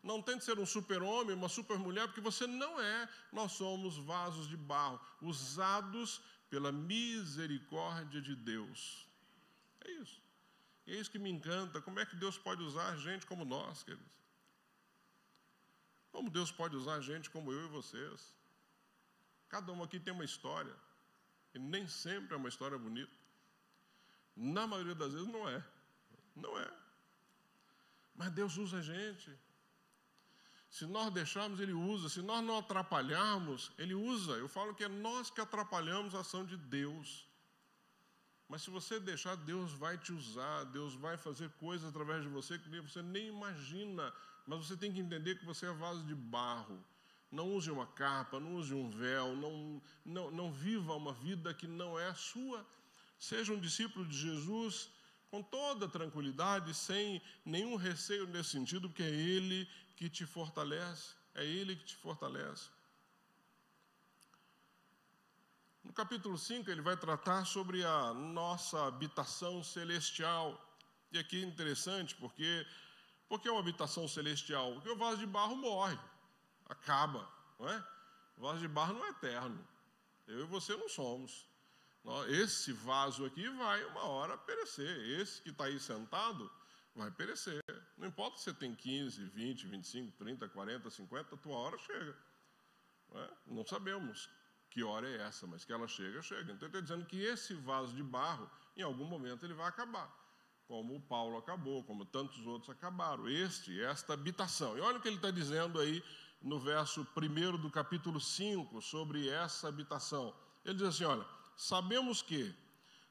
não tente ser um super-homem, uma super-mulher, porque você não é. Nós somos vasos de barro, usados pela misericórdia de Deus. É isso. E é isso que me encanta, como é que Deus pode usar gente como nós, queridos? Como Deus pode usar gente como eu e vocês? Cada um aqui tem uma história, e nem sempre é uma história bonita. Na maioria das vezes não é. Não é. Mas Deus usa a gente. Se nós deixarmos, Ele usa. Se nós não atrapalharmos, Ele usa. Eu falo que é nós que atrapalhamos a ação de Deus. Mas se você deixar, Deus vai te usar. Deus vai fazer coisas através de você que você nem imagina. Mas você tem que entender que você é vaso de barro. Não use uma capa, não use um véu. Não viva uma vida que não é a sua. Seja um discípulo de Jesus com toda tranquilidade, sem nenhum receio nesse sentido, porque é Ele que te fortalece. É Ele que te fortalece. No capítulo 5, ele vai tratar sobre a nossa habitação celestial. E aqui é interessante, porque é uma habitação celestial? Porque o vaso de barro morre, acaba, não é? O vaso de barro não é eterno. Eu e você não somos. Esse vaso aqui vai uma hora perecer. Esse que está aí sentado vai perecer. Não importa se você tem 15, 20, 25, 30, 40, 50, a tua hora chega. Não sabemos que hora é essa, mas que ela chega, chega. Então ele está dizendo que esse vaso de barro, em algum momento ele vai acabar. Como o Paulo acabou, como tantos outros acabaram. Esta habitação. E olha o que ele está dizendo aí no verso 1 do capítulo 5, sobre essa habitação. Ele diz assim, olha, sabemos que,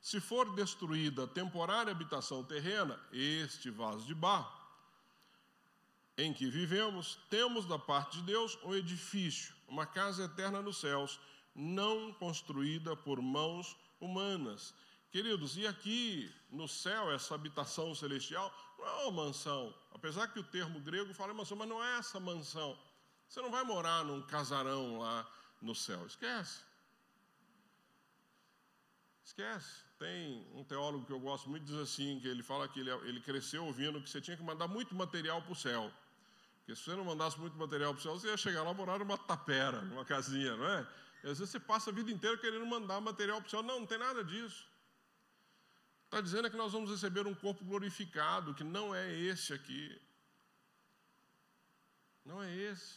se for destruída a temporária habitação terrena, este vaso de barro, em que vivemos, temos da parte de Deus um edifício, uma casa eterna nos céus, não construída por mãos, humanas. Queridos, e aqui no céu, essa habitação celestial, não é uma mansão. Apesar que o termo grego fala mansão, mas não é essa mansão. Você não vai morar num casarão lá no céu. Esquece. Esquece. Tem um teólogo que eu gosto muito, diz assim, que ele fala que ele cresceu ouvindo que você tinha que mandar muito material para o céu. Porque se você não mandasse muito material para o céu, você ia chegar lá e morar numa tapera, numa casinha, não é? E às vezes você passa a vida inteira querendo mandar material para o céu. Não tem nada disso. Está dizendo é que nós vamos receber um corpo glorificado, que não é esse aqui. Não é esse.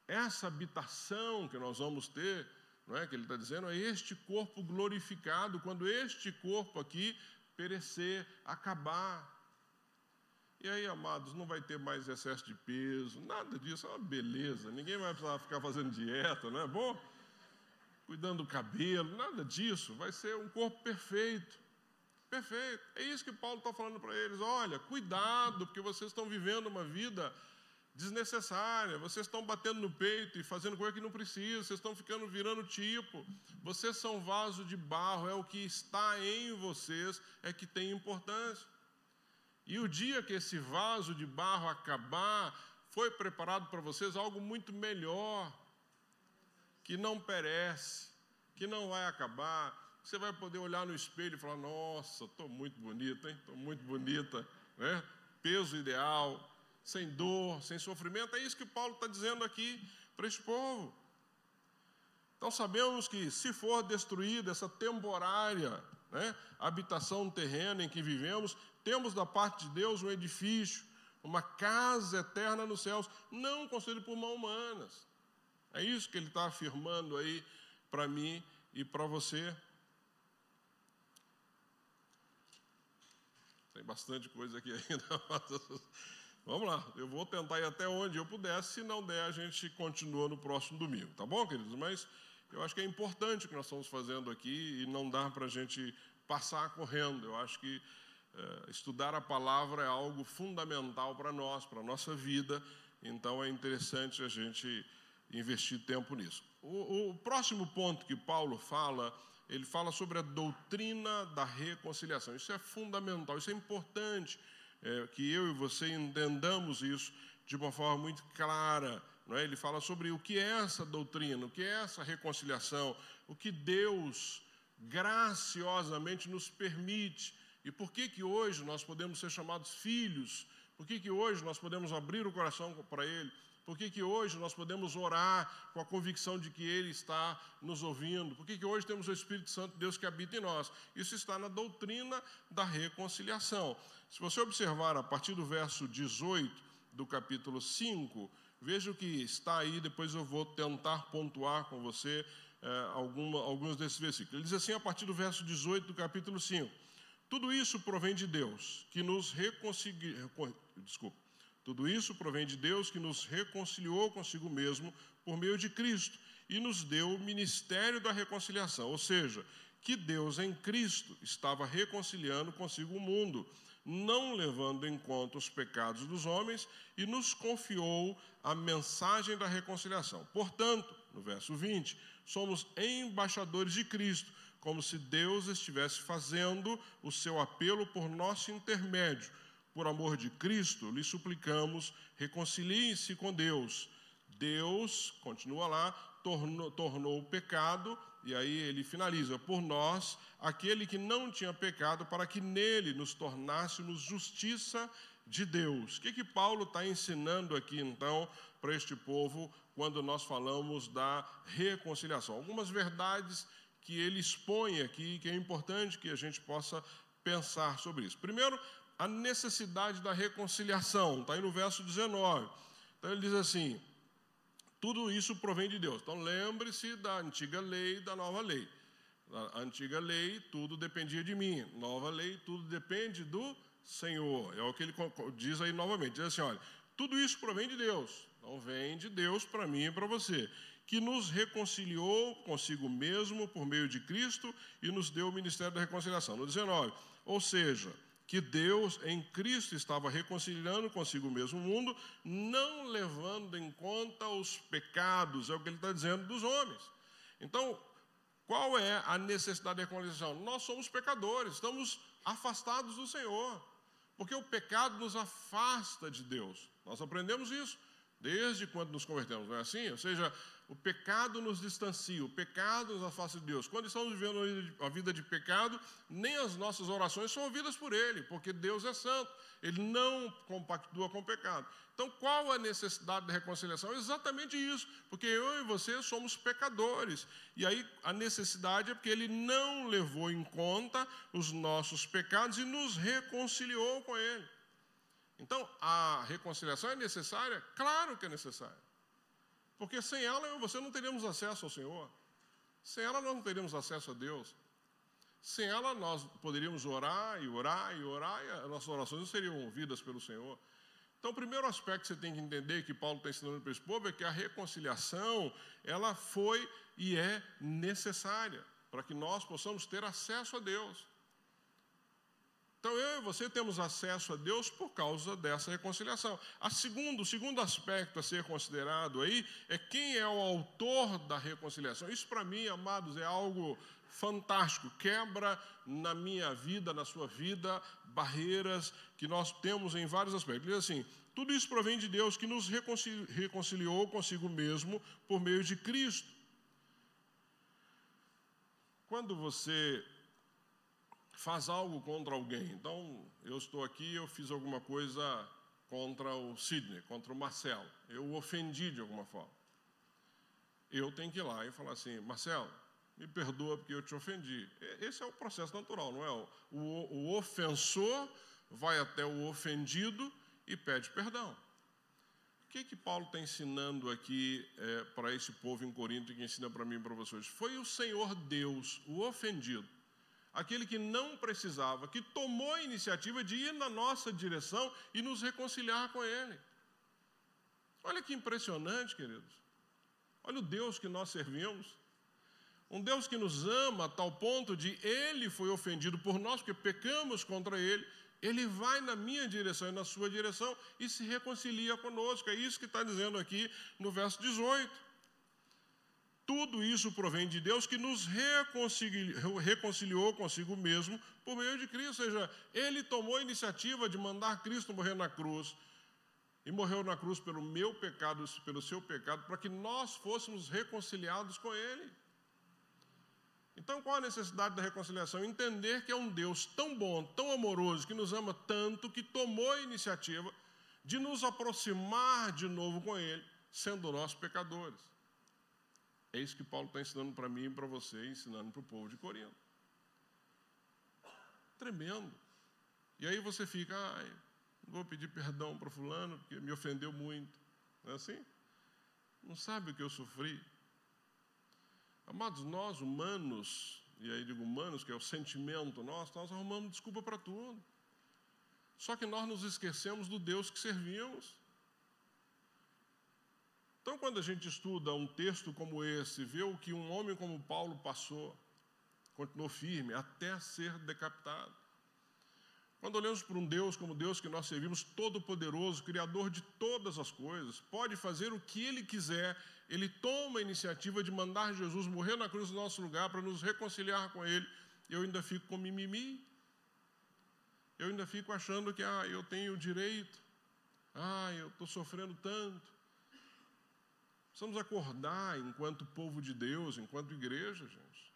Essa habitação que nós vamos ter, não é que ele está dizendo, é este corpo glorificado, quando este corpo aqui perecer, acabar. E aí, amados, não vai ter mais excesso de peso, nada disso, é uma beleza. Ninguém vai precisar ficar fazendo dieta, não é bom? Cuidando do cabelo, nada disso. Vai ser um corpo perfeito. Perfeito. É isso que Paulo está falando para eles. Olha, cuidado, porque vocês estão vivendo uma vida desnecessária, vocês estão batendo no peito e fazendo coisa que não precisa, vocês estão virando tipo, vocês são vaso de barro, é o que está em vocês, é que tem importância. E o dia que esse vaso de barro acabar, foi preparado para vocês algo muito melhor, que não perece, que não vai acabar. Você vai poder olhar no espelho e falar, nossa, estou muito bonita, hein? Estou muito bonita, né? Peso ideal, sem dor, sem sofrimento. É isso que Paulo está dizendo aqui para esse povo. Então sabemos que se for destruída essa temporária, né, habitação terrena em que vivemos, temos da parte de Deus um edifício, uma casa eterna nos céus, não construído por mãos humanas. É isso que ele está afirmando aí para mim e para você. Tem bastante coisa aqui ainda. Vamos lá, eu vou tentar ir até onde eu puder, se não der, a gente continua no próximo domingo, tá bom, queridos? Mas eu acho que é importante o que nós estamos fazendo aqui e não dá para a gente passar correndo. Eu acho que estudar a palavra é algo fundamental para nós, para a nossa vida, então é interessante a gente investir tempo nisso. O próximo ponto que Paulo fala, ele fala sobre a doutrina da reconciliação. Isso é fundamental, isso é importante, que eu e você entendamos isso de uma forma muito clara. Não é? Ele fala sobre o que é essa doutrina, o que é essa reconciliação, o que Deus graciosamente nos permite. E por que hoje nós podemos ser chamados filhos? Por que hoje nós podemos abrir o coração para Ele? Por que hoje nós podemos orar com a convicção de que Ele está nos ouvindo? Por que hoje temos o Espírito Santo de Deus que habita em nós? Isso está na doutrina da reconciliação. Se você observar a partir do verso 18 do capítulo 5, veja o que está aí, depois eu vou tentar pontuar com você alguns desses versículos. Ele diz assim, a partir do verso 18 do capítulo 5, tudo isso provém de Deus, que nos Tudo isso provém de Deus, que nos reconciliou consigo mesmo por meio de Cristo e nos deu o ministério da reconciliação, ou seja, que Deus em Cristo estava reconciliando consigo o mundo, não levando em conta os pecados dos homens, e nos confiou a mensagem da reconciliação. Portanto, no verso 20, somos embaixadores de Cristo, como se Deus estivesse fazendo o seu apelo por nosso intermédio. Por amor de Cristo, lhe suplicamos, reconciliem-se com Deus. Deus, continua lá, tornou o pecado, e aí ele finaliza, por nós, aquele que não tinha pecado, para que nele nos tornássemos justiça de Deus. O que Paulo está ensinando aqui, então, para este povo, quando nós falamos da reconciliação? Algumas verdades que ele expõe aqui, que é importante que a gente possa pensar sobre isso. Primeiro, a necessidade da reconciliação, está aí no verso 19. Então ele diz assim, tudo isso provém de Deus. Então lembre-se da antiga lei e da nova lei. A antiga lei, tudo dependia de mim. Nova lei, tudo depende do Senhor. É o que ele diz aí novamente. Diz assim, olha, tudo isso provém de Deus. Então vem de Deus para mim e para você, que nos reconciliou consigo mesmo por meio de Cristo e nos deu o ministério da reconciliação. No 19, ou seja, que Deus em Cristo estava reconciliando consigo mesmo o mundo, não levando em conta os pecados, é o que ele está dizendo, dos homens. Então, Qual é a necessidade da reconciliação? Nós somos pecadores, estamos afastados do Senhor, porque o pecado nos afasta de Deus. Nós aprendemos isso desde quando nos convertemos, não é assim? Ou seja, o pecado nos distancia, o pecado nos afasta de Deus. Quando estamos vivendo a vida de pecado, nem as nossas orações são ouvidas por Ele, porque Deus é santo, Ele não compactua com o pecado. Então, qual a necessidade da reconciliação? Exatamente isso, porque eu e você somos pecadores. E aí a necessidade é porque Ele não levou em conta os nossos pecados e nos reconciliou com Ele. Então, a reconciliação é necessária? Claro que é necessária. Porque sem ela eu e você não teríamos acesso ao Senhor. Sem ela nós não teríamos acesso a Deus. Sem ela nós poderíamos orar e orar e orar e as nossas orações não seriam ouvidas pelo Senhor. Então, o primeiro aspecto que você tem que entender, que Paulo está ensinando para esse povo, é que a reconciliação, ela foi e é necessária para que nós possamos ter acesso a Deus. Então, eu e você temos acesso a Deus por causa dessa reconciliação. O segundo aspecto a ser considerado aí é quem é o autor da reconciliação. Isso, para mim, amados, é algo fantástico. Quebra na minha vida, na sua vida, barreiras que nós temos em vários aspectos. Ele diz assim, tudo isso provém de Deus que nos reconciliou consigo mesmo por meio de Cristo. Quando você faz algo contra alguém. Então, eu estou aqui, eu fiz alguma coisa contra o Sidney, contra o Marcelo. Eu o ofendi de alguma forma. Eu tenho que ir lá e falar assim, Marcelo, me perdoa porque eu te ofendi. Esse é o processo natural, não é? O ofensor vai até o ofendido e pede perdão. O que Paulo está ensinando aqui para esse povo em Corinto e que ensina para mim e para vocês? Foi o Senhor Deus, o ofendido, aquele que não precisava, que tomou a iniciativa de ir na nossa direção e nos reconciliar com Ele. Olha que impressionante, queridos. Olha o Deus que nós servimos. Um Deus que nos ama a tal ponto de Ele foi ofendido por nós, porque pecamos contra Ele. Ele vai na minha direção e na sua direção e se reconcilia conosco. É isso que está dizendo aqui no verso 18. Tudo isso provém de Deus que nos reconciliou consigo mesmo por meio de Cristo. Ou seja, Ele tomou a iniciativa de mandar Cristo morrer na cruz. E morreu na cruz pelo meu pecado, pelo seu pecado, para que nós fôssemos reconciliados com Ele. Então, qual a necessidade da reconciliação? Entender que é um Deus tão bom, tão amoroso, que nos ama tanto, que tomou a iniciativa de nos aproximar de novo com Ele, sendo nós pecadores. É isso que Paulo está ensinando para mim e para você, ensinando para o povo de Corinto. Tremendo. E aí você fica, não vou pedir perdão para fulano, porque me ofendeu muito. Não é assim? Não sabe o que eu sofri? Amados, nós humanos, e aí digo humanos, que é o sentimento nosso, nós arrumamos desculpa para tudo. Só que nós nos esquecemos do Deus que servimos. Então, quando a gente estuda um texto como esse, vê o que um homem como Paulo passou, continuou firme até ser decapitado. Quando olhamos para um Deus como Deus que nós servimos, todo-poderoso, criador de todas as coisas, pode fazer o que Ele quiser, Ele toma a iniciativa de mandar Jesus morrer na cruz no nosso lugar para nos reconciliar com Ele. Eu ainda fico com mimimi. Eu ainda fico achando que eu tenho direito. Eu estou sofrendo tanto. Precisamos acordar enquanto povo de Deus, enquanto igreja, gente.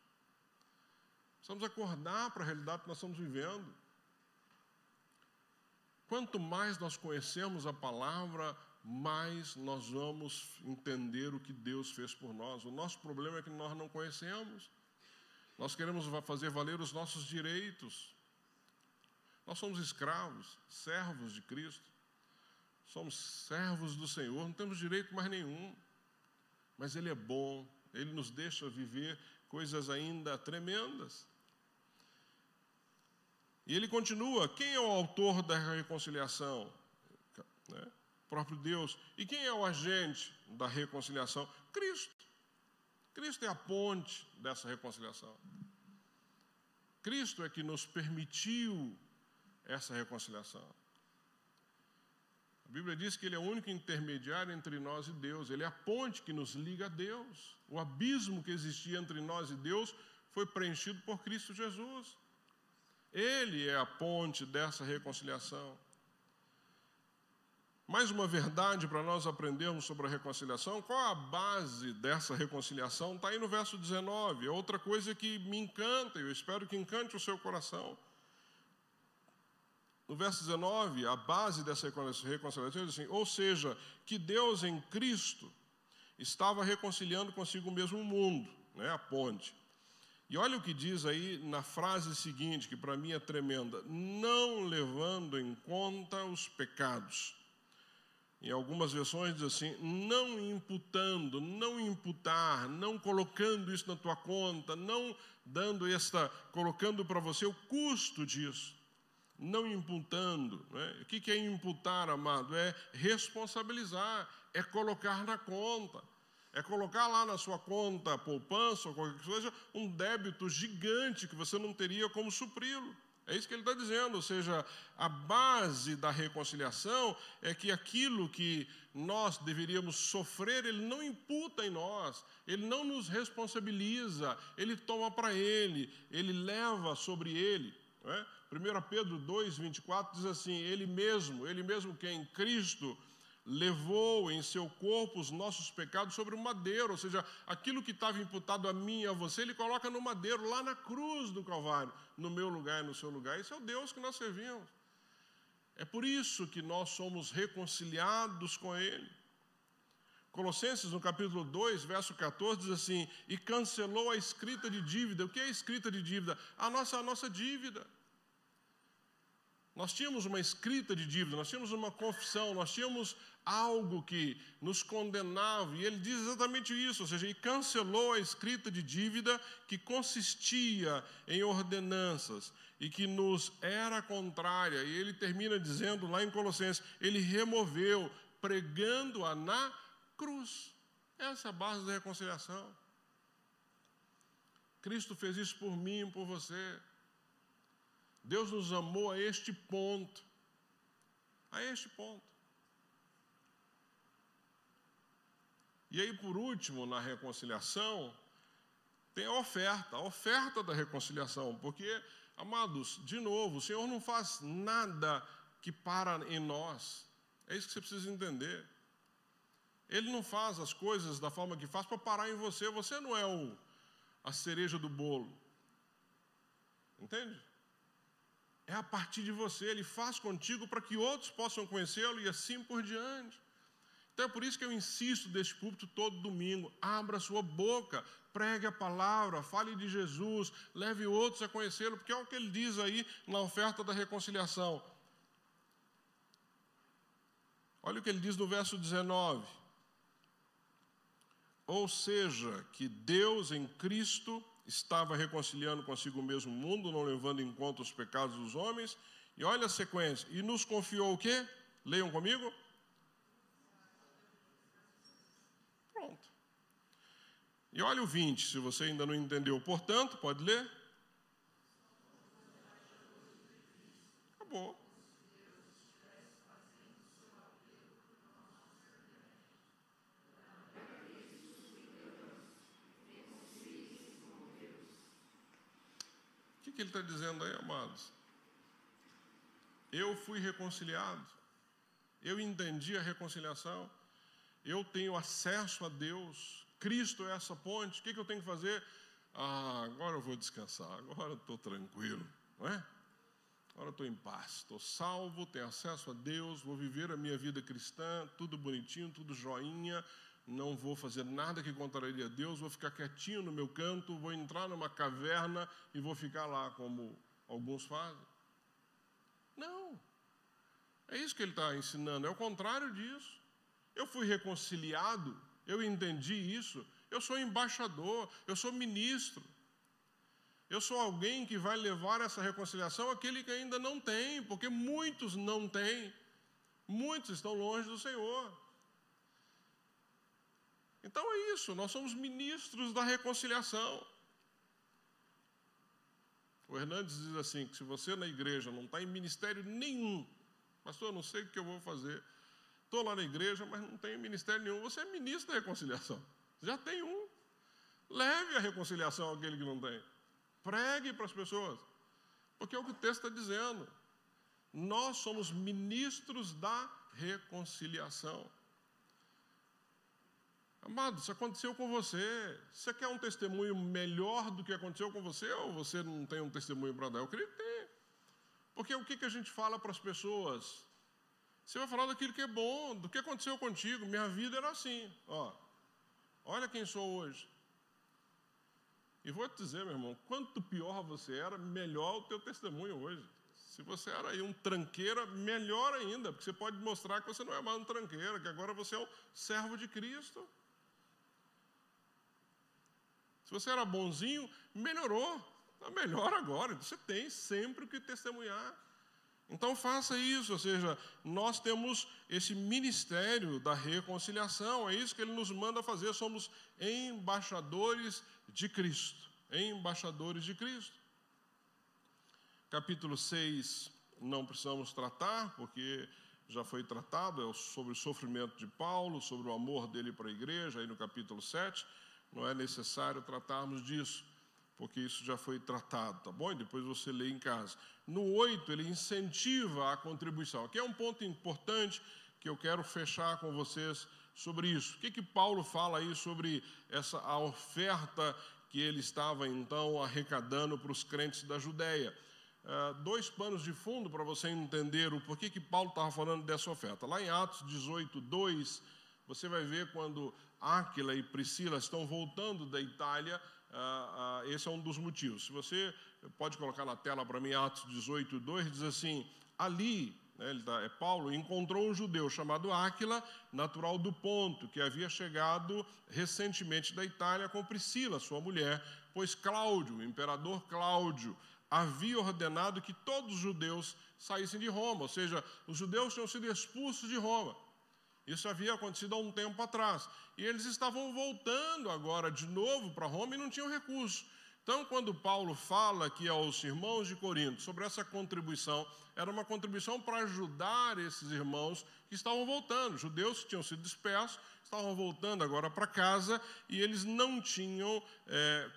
Precisamos acordar para a realidade que nós estamos vivendo. Quanto mais nós conhecemos a palavra, mais nós vamos entender o que Deus fez por nós. O nosso problema é que nós não conhecemos. Nós queremos fazer valer os nossos direitos. Nós somos escravos, servos de Cristo. Somos servos do Senhor, não temos direito mais nenhum. Mas Ele é bom, Ele nos deixa viver coisas ainda tremendas. E ele continua, quem é o autor da reconciliação? O próprio Deus. E quem é o agente da reconciliação? Cristo. Cristo é a ponte dessa reconciliação. Cristo é que nos permitiu essa reconciliação. A Bíblia diz que Ele é o único intermediário entre nós e Deus. Ele é a ponte que nos liga a Deus. O abismo que existia entre nós e Deus foi preenchido por Cristo Jesus. Ele é a ponte dessa reconciliação. Mais uma verdade para nós aprendermos sobre a reconciliação. Qual a base dessa reconciliação? Está aí no verso 19. É outra coisa que me encanta, eu espero que encante o seu coração. No verso 19, a base dessa reconciliação diz assim: ou seja, que Deus em Cristo estava reconciliando consigo mesmo o mundo, né, a ponte. E olha o que diz aí na frase seguinte, que para mim é tremenda: não levando em conta os pecados. Em algumas versões diz assim: não imputando, não imputar, não colocando isso na tua conta, não colocando para você o custo disso. Não imputando, né? O que é imputar, amado? É responsabilizar, é colocar na conta, é colocar lá na sua conta poupança ou qualquer coisa, um débito gigante que você não teria como supri-lo. É isso que ele está dizendo, ou seja, a base da reconciliação é que aquilo que nós deveríamos sofrer, ele não imputa em nós, ele não nos responsabiliza, ele toma para ele leva sobre ele. Não é? 1 Pedro 2,24 diz assim: Ele mesmo que em Cristo levou em seu corpo os nossos pecados sobre o madeiro, ou seja, aquilo que estava imputado a mim e a você, Ele coloca no madeiro, lá na cruz do Calvário, no meu lugar e no seu lugar. Esse é o Deus que nós servimos. É por isso que nós somos reconciliados com Ele. Colossenses, no capítulo 2, verso 14, diz assim: e cancelou a escrita de dívida. O que é a escrita de dívida? A nossa dívida. Nós tínhamos uma escrita de dívida, nós tínhamos uma confissão, nós tínhamos algo que nos condenava, e ele diz exatamente isso, ou seja, ele cancelou a escrita de dívida que consistia em ordenanças e que nos era contrária, e ele termina dizendo lá em Colossenses: ele removeu, pregando-a na cruz. Essa é a base da reconciliação. Cristo fez isso por mim e por você. Deus nos amou a este ponto. A este ponto. E aí, por último, na reconciliação, tem a oferta da reconciliação. Porque, amados, de novo, o Senhor não faz nada que para em nós. É isso que você precisa entender. Ele não faz as coisas da forma que faz para parar em você. Você não é a cereja do bolo. Entende? É a partir de você, Ele faz contigo para que outros possam conhecê-lo e assim por diante. Então é por isso que eu insisto deste púlpito todo domingo: abra a sua boca, pregue a palavra, fale de Jesus, leve outros a conhecê-lo, porque é o que ele diz aí na oferta da reconciliação. Olha o que ele diz no verso 19: ou seja, que Deus em Cristo estava reconciliando consigo mesmo o mundo, não levando em conta os pecados dos homens. E olha a sequência: e nos confiou o quê? Leiam comigo. Pronto. E olha o 20, se você ainda não entendeu. Portanto, pode ler? Acabou. O que ele está dizendo aí, amados? Eu fui reconciliado, eu entendi a reconciliação, eu tenho acesso a Deus, Cristo é essa ponte. O que eu tenho que fazer? Agora eu vou descansar, agora eu estou tranquilo, não é? Agora eu estou em paz, estou salvo, tenho acesso a Deus, vou viver a minha vida cristã, tudo bonitinho, tudo joinha, não vou fazer nada que contraria a Deus, vou ficar quietinho no meu canto, vou entrar numa caverna e vou ficar lá como alguns fazem. Não, é isso que ele está ensinando, é o contrário disso. Eu fui reconciliado, eu entendi isso, eu sou embaixador, eu sou ministro. Eu sou alguém que vai levar essa reconciliação àquele que ainda não tem, porque muitos não têm, muitos estão longe do Senhor. Então é isso, nós somos ministros da reconciliação. O Hernandes diz assim, que se você na igreja não está em ministério nenhum, pastor, eu não sei o que eu vou fazer. estou lá na igreja, mas não tenho ministério nenhum. Você é ministro da reconciliação. Já tem um. Leve a reconciliação àquele que não tem. Pregue para as pessoas. Porque é o que o texto está dizendo. Nós somos ministros da reconciliação. Amado, isso aconteceu com você. Você quer um testemunho melhor do que aconteceu com você ou você não tem um testemunho para dar? Eu creio que tem. Porque o que a gente fala para as pessoas? Você vai falar daquilo que é bom, do que aconteceu contigo. Minha vida era assim. Olha quem sou hoje. E vou te dizer, meu irmão, quanto pior você era, melhor o teu testemunho hoje. Se você era aí um tranqueira, melhor ainda, porque você pode mostrar que você não é mais um tranqueira, que agora você é um servo de Cristo. Se você era bonzinho, melhorou. Está melhor agora. Você tem sempre o que testemunhar. Então faça isso, ou seja, nós temos esse ministério da reconciliação, é isso que ele nos manda fazer, somos embaixadores de Cristo. Embaixadores de Cristo. Capítulo 6 não precisamos tratar, porque já foi tratado, é sobre o sofrimento de Paulo, sobre o amor dele para a igreja, aí no capítulo 7, não é necessário tratarmos disso, porque isso já foi tratado, tá bom? E depois você lê em casa. No 8, ele incentiva a contribuição. Aqui é um ponto importante que eu quero fechar com vocês sobre isso. O que Paulo fala aí sobre a oferta que ele estava, então, arrecadando para os crentes da Judéia? 2 panos de fundo para você entender o porquê que Paulo estava falando dessa oferta. Lá em Atos 18:2, você vai ver quando Áquila e Priscila estão voltando da Itália, esse é um dos motivos. Se você pode colocar na tela para mim, Atos 18:2, diz assim, ali, Paulo encontrou um judeu chamado Áquila, natural do Ponto, que havia chegado recentemente da Itália com Priscila, sua mulher, pois Cláudio, o imperador Cláudio, havia ordenado que todos os judeus saíssem de Roma, ou seja, os judeus tinham sido expulsos de Roma. Isso havia acontecido há um tempo atrás. E eles estavam voltando agora de novo para Roma e não tinham recurso. Então, quando Paulo fala aqui aos irmãos de Corinto sobre essa contribuição, era uma contribuição para ajudar esses irmãos que estavam voltando. Judeus que tinham sido dispersos, estavam voltando agora para casa e eles não tinham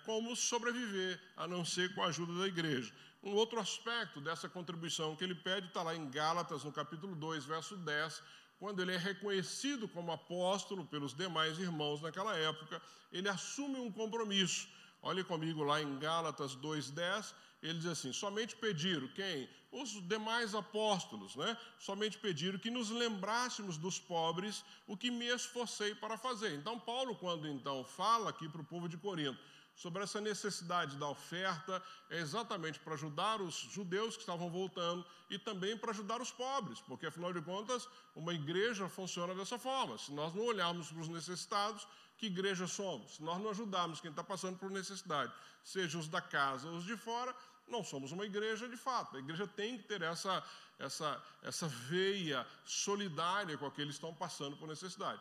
como sobreviver, a não ser com a ajuda da igreja. Um outro aspecto dessa contribuição que ele pede está lá em Gálatas, no capítulo 2, verso 10, quando ele é reconhecido como apóstolo pelos demais irmãos naquela época, ele assume um compromisso. Olhe comigo lá em Gálatas 2:10, ele diz assim, somente pediram, quem? Os demais apóstolos, somente pediram que nos lembrássemos dos pobres, o que me esforcei para fazer. Então, Paulo, quando então fala aqui para o povo de Corinto, sobre essa necessidade da oferta, é exatamente para ajudar os judeus que estavam voltando e também para ajudar os pobres, porque, afinal de contas, uma igreja funciona dessa forma. Se nós não olharmos para os necessitados, que igreja somos? Se nós não ajudarmos quem está passando por necessidade, seja os da casa ou os de fora, não somos uma igreja de fato. A igreja tem que ter essa veia solidária com aqueles que estão passando por necessidade.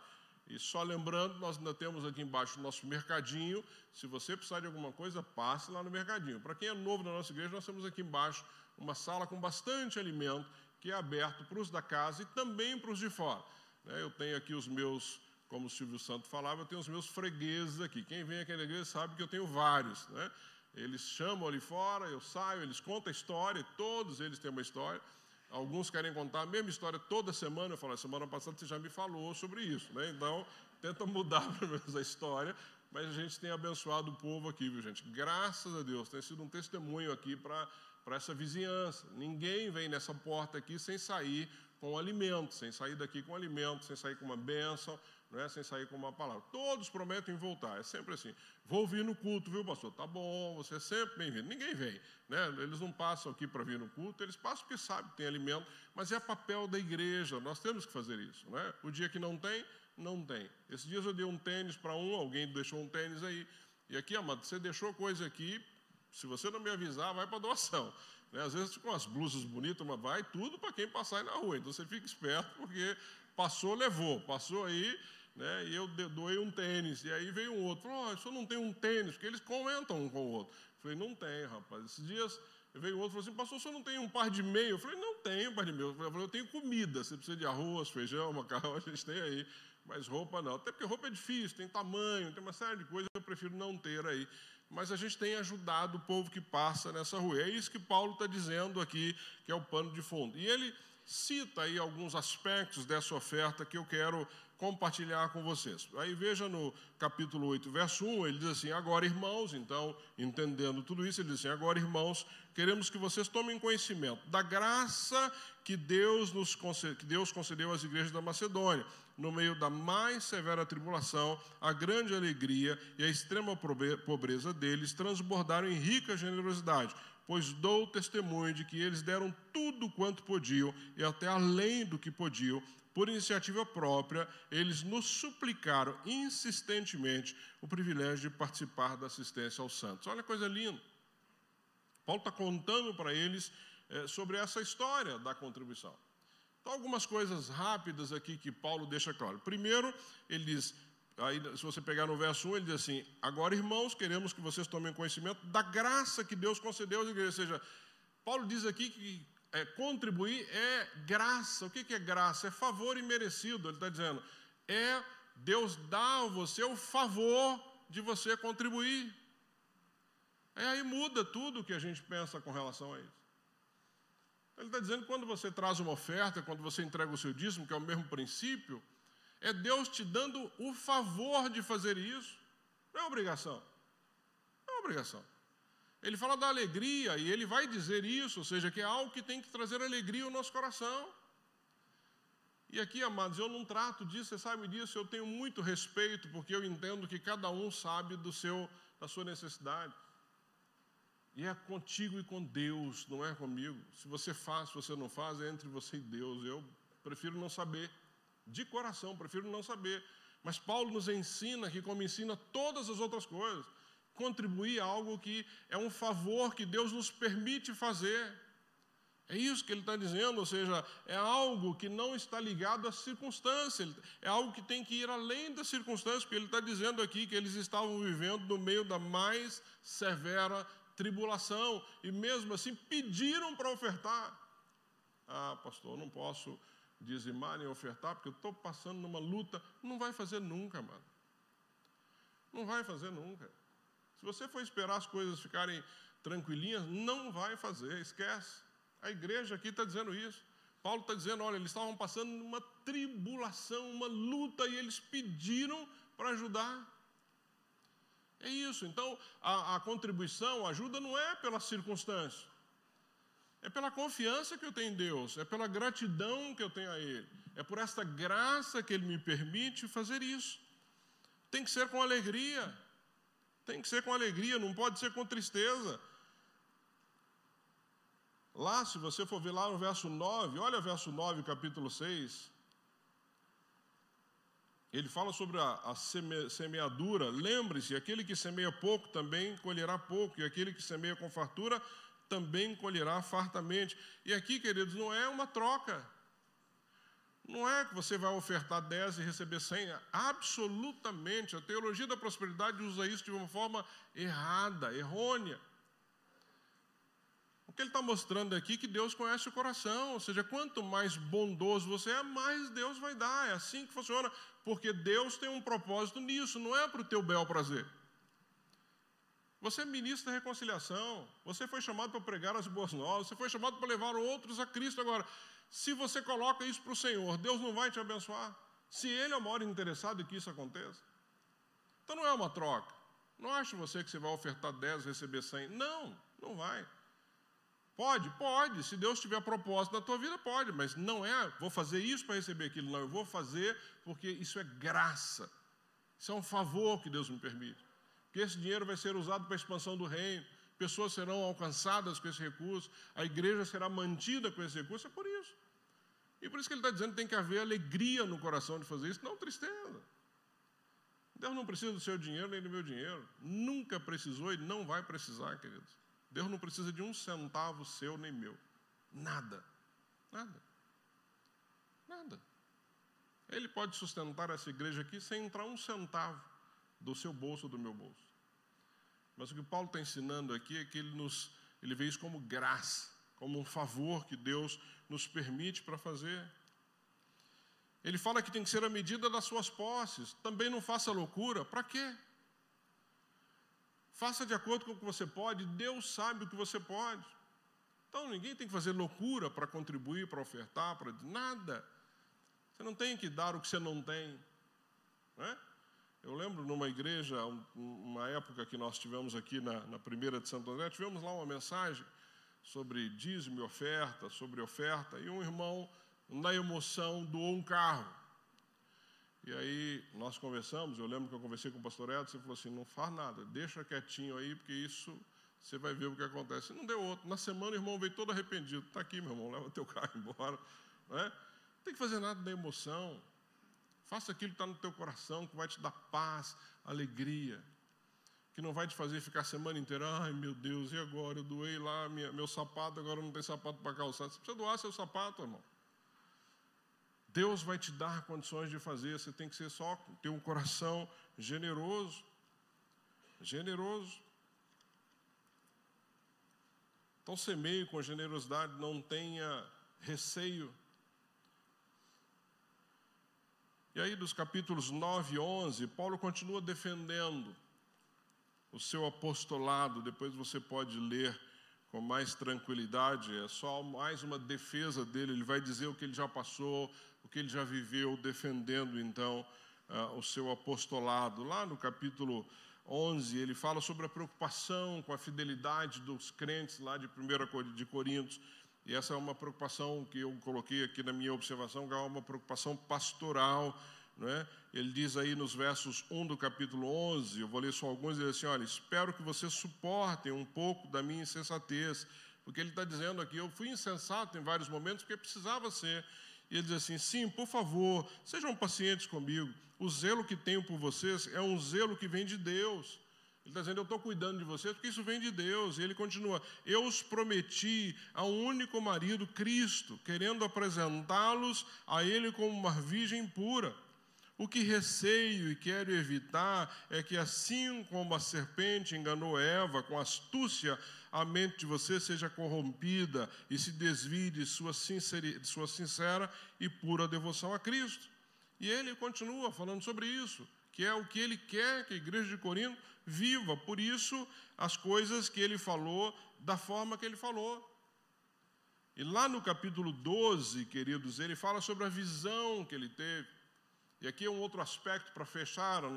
E só lembrando, nós ainda temos aqui embaixo o nosso mercadinho. Se você precisar de alguma coisa, passe lá no mercadinho. Para quem é novo na nossa igreja, nós temos aqui embaixo uma sala com bastante alimento, que é aberto para os da casa e também para os de fora. Eu tenho aqui os meus, como o Silvio Santos falava, eu tenho os meus fregueses aqui. Quem vem aqui na igreja sabe que eu tenho vários. Eles chamam ali fora, eu saio, eles contam a história, todos eles têm uma história. Alguns querem contar a mesma história toda semana. Eu falo, semana passada você já me falou sobre isso, Então, tenta mudar pelo menos a história, mas a gente tem abençoado o povo aqui, viu, gente? Graças a Deus, tem sido um testemunho aqui para essa vizinhança. Ninguém vem nessa porta aqui sem sair com alimento, sem sair daqui com alimento, sem sair com uma bênção, sem sair com uma palavra. Todos prometem voltar, é sempre assim. Vou vir no culto, viu, pastor? Tá bom, você é sempre bem-vindo. Ninguém vem, Eles não passam aqui para vir no culto, eles passam porque sabem que tem alimento, mas é papel da igreja, nós temos que fazer isso, O dia que não tem, não tem. Esses dias eu dei um tênis para alguém deixou um tênis aí, e aqui, amado, você deixou coisa aqui, se você não me avisar, vai para doação. Às vezes com as blusas bonitas, mas vai tudo para quem passar aí na rua, então você fica esperto, porque passou, levou, passou aí, e eu doei um tênis, e aí veio um outro, falou, o senhor não tem um tênis, porque eles comentam um com o outro. Eu falei, não tem, rapaz. Esses dias Veio outro e falou assim, pastor, o senhor não tem um par de meia? Eu falei, não tenho um par de meia. Eu falei, eu tenho comida, você precisa de arroz, feijão, macarrão, a gente tem aí, mas roupa não. Até porque roupa é difícil, tem tamanho, tem uma série de coisas, eu prefiro não ter aí. Mas a gente tem ajudado o povo que passa nessa rua. É isso que Paulo está dizendo aqui, que é o pano de fundo. E ele cita aí alguns aspectos dessa oferta que eu quero compartilhar com vocês. Aí veja no capítulo 8, verso 1, ele diz assim, agora irmãos, então, entendendo tudo isso, ele diz assim, agora irmãos, queremos que vocês tomem conhecimento da graça que Deus concedeu às igrejas da Macedônia, no meio da mais severa tribulação, a grande alegria e a extrema pobreza deles transbordaram em rica generosidade, pois dou testemunho de que eles deram tudo quanto podiam e até além do que podiam. Por iniciativa própria, eles nos suplicaram insistentemente o privilégio de participar da assistência aos santos. Olha que coisa linda. Paulo está contando para eles sobre essa história da contribuição. Então, algumas coisas rápidas aqui que Paulo deixa claro. Primeiro, ele diz, aí, se você pegar no verso 1, ele diz assim, agora, irmãos, queremos que vocês tomem conhecimento da graça que Deus concedeu às igrejas. Ou seja, Paulo diz aqui que contribuir é graça. O que é graça? É favor imerecido. Ele está dizendo, Deus dá a você o favor de você contribuir. Aí muda tudo o que a gente pensa com relação a isso. Ele está dizendo que quando você traz uma oferta, quando você entrega o seu dízimo, que é o mesmo princípio, é Deus te dando o favor de fazer isso. Não é obrigação. Não é obrigação. Ele fala da alegria, e ele vai dizer isso, ou seja, que é algo que tem que trazer alegria ao nosso coração. E aqui, amados, eu não trato disso, você sabe disso, eu tenho muito respeito, porque eu entendo que cada um sabe da sua necessidade. E é contigo e com Deus, não é comigo. Se você faz, se você não faz, é entre você e Deus. Eu prefiro não saber, de coração, prefiro não saber. Mas Paulo nos ensina aqui, como ensina todas as outras coisas, contribuir a algo que é um favor que Deus nos permite fazer. É isso que ele está dizendo, ou seja, é algo que não está ligado à circunstância, é algo que tem que ir além das circunstâncias, porque ele está dizendo aqui que eles estavam vivendo no meio da mais severa tribulação, e mesmo assim pediram para ofertar. Ah, pastor, eu não posso dizimar nem ofertar, porque eu estou passando numa luta. Não vai fazer nunca, mano. Não vai fazer nunca. Se você for esperar as coisas ficarem tranquilinhas, não vai fazer, esquece. A igreja aqui está dizendo isso. Paulo está dizendo, olha, eles estavam passando uma tribulação, uma luta, e eles pediram para ajudar. É isso. Então, a contribuição, a ajuda não é pela circunstância. É pela confiança que eu tenho em Deus, é pela gratidão que eu tenho a Ele. É por esta graça que Ele me permite fazer isso. Tem que ser com alegria. Tem que ser com alegria, não pode ser com tristeza. Lá, se você for ver lá no verso 9, olha o verso 9, capítulo 6. Ele fala sobre a semeadura. Lembre-se, aquele que semeia pouco também colherá pouco, e aquele que semeia com fartura também colherá fartamente. E aqui, queridos, não é uma troca. Não é que você vai ofertar 10 e receber 100. Absolutamente. A teologia da prosperidade usa isso de uma forma errada, errônea. O que ele está mostrando aqui é que Deus conhece o coração. Ou seja, quanto mais bondoso você é, mais Deus vai dar. É assim que funciona. Porque Deus tem um propósito nisso. Não é para o teu bel prazer. Você é ministro da reconciliação. Você foi chamado para pregar as boas novas. Você foi chamado para levar outros a Cristo. Agora, se você coloca isso para o Senhor, Deus não vai te abençoar. Se Ele é o maior interessado em que isso aconteça. Então não é uma troca. Não ache você que você vai ofertar 10 e receber 100. Não, não vai. Pode, pode. Se Deus tiver propósito na tua vida, pode. Mas não é, vou fazer isso para receber aquilo. Não, eu vou fazer porque isso é graça. Isso é um favor que Deus me permite. Porque esse dinheiro vai ser usado para a expansão do reino. Pessoas serão alcançadas com esse recurso. A igreja será mantida com esse recurso. É por isso. E por isso que ele está dizendo que tem que haver alegria no coração de fazer isso, não tristeza. Deus não precisa do seu dinheiro nem do meu dinheiro. Nunca precisou e não vai precisar, queridos. Deus não precisa de um centavo seu nem meu. Nada. Nada. Nada. Ele pode sustentar essa igreja aqui sem entrar um centavo do seu bolso ou do meu bolso. Mas o que Paulo está ensinando aqui é que ele nos ele vê isso como graça, como um favor que Deus nos permite para fazer. Ele fala que tem que ser a medida das suas posses. Também não faça loucura. Para quê? Faça de acordo com o que você pode. Deus sabe o que você pode. Então, ninguém tem que fazer loucura para contribuir, para ofertar, para nada. Você não tem que dar o que você não tem. Não é? Eu lembro numa igreja, uma época que nós tivemos aqui na primeira de Santo André, tivemos lá uma mensagem sobre dízimo e oferta, sobre oferta, e um irmão, na emoção, doou um carro. E aí nós conversamos, eu lembro que eu conversei com o pastor Edson, ele falou assim, não faz nada, deixa quietinho aí, porque isso você vai ver o que acontece. Não deu outro. Na semana o irmão veio todo arrependido. Está aqui, meu irmão, leva teu carro embora. Não é? Não tem que fazer nada da emoção. Faça aquilo que está no teu coração, que vai te dar paz, alegria, que não vai te fazer ficar a semana inteira, ai meu Deus, e agora? Eu doei lá meu sapato, agora não tem sapato para calçar. Você precisa doar seu sapato, irmão. Deus vai te dar condições de fazer, você tem que ser só ter um coração generoso. Generoso. Então semeie com generosidade, não tenha receio. E aí, dos capítulos 9 e 11, Paulo continua defendendo o seu apostolado. Depois você pode ler com mais tranquilidade. É só mais uma defesa dele. Ele vai dizer o que ele já passou, o que ele já viveu, defendendo, então, o seu apostolado. Lá no capítulo 11, ele fala sobre a preocupação com a fidelidade dos crentes lá de 1 de Coríntios. E essa é uma preocupação que eu coloquei aqui na minha observação, que é uma preocupação pastoral, não é? Ele diz aí nos versos 1 do capítulo 11, eu vou ler só alguns, ele diz assim, olha, espero que vocês suportem um pouco da minha insensatez, porque ele está dizendo aqui, eu fui insensato em vários momentos, porque precisava ser. E ele diz assim, sim, por favor, sejam pacientes comigo, o zelo que tenho por vocês é um zelo que vem de Deus. Ele está dizendo, eu estou cuidando de vocês, porque isso vem de Deus. E ele continua, eu os prometi a um único marido, Cristo, querendo apresentá-los a Ele como uma virgem pura. O que receio e quero evitar é que, assim como a serpente enganou Eva com astúcia, a mente de vocês seja corrompida e se desvie de sua sincera e pura devoção a Cristo. E ele continua falando sobre isso, que é o que ele quer que a igreja de Corinto viva. Por isso, as coisas que ele falou, da forma que ele falou. E lá no capítulo 12, queridos, ele fala sobre a visão que ele teve. E aqui é um outro aspecto para fechar o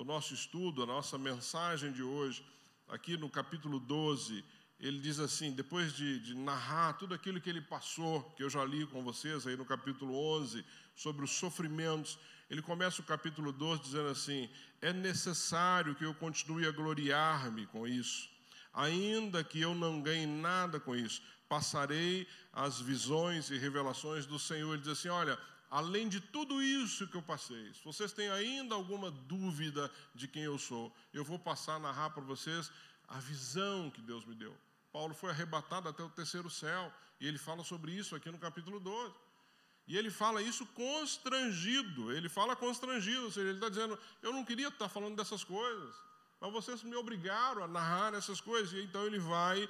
nosso estudo, a nossa mensagem de hoje. Aqui no capítulo 12, ele diz assim, depois de narrar tudo aquilo que ele passou, que eu já li com vocês aí no capítulo 11, sobre os sofrimentos, ele começa o capítulo 12 dizendo assim, é necessário que eu continue a gloriar-me com isso, ainda que eu não ganhe nada com isso, passarei as visões e revelações do Senhor. Ele diz assim, olha, além de tudo isso que eu passei, se vocês têm ainda alguma dúvida de quem eu sou, eu vou passar a narrar para vocês a visão que Deus me deu. Paulo foi arrebatado até o terceiro céu, e ele fala sobre isso aqui no capítulo 12. E ele fala isso constrangido, ele fala constrangido, ou seja, ele está dizendo, eu não queria estar falando dessas coisas, mas vocês me obrigaram a narrar essas coisas. E então ele vai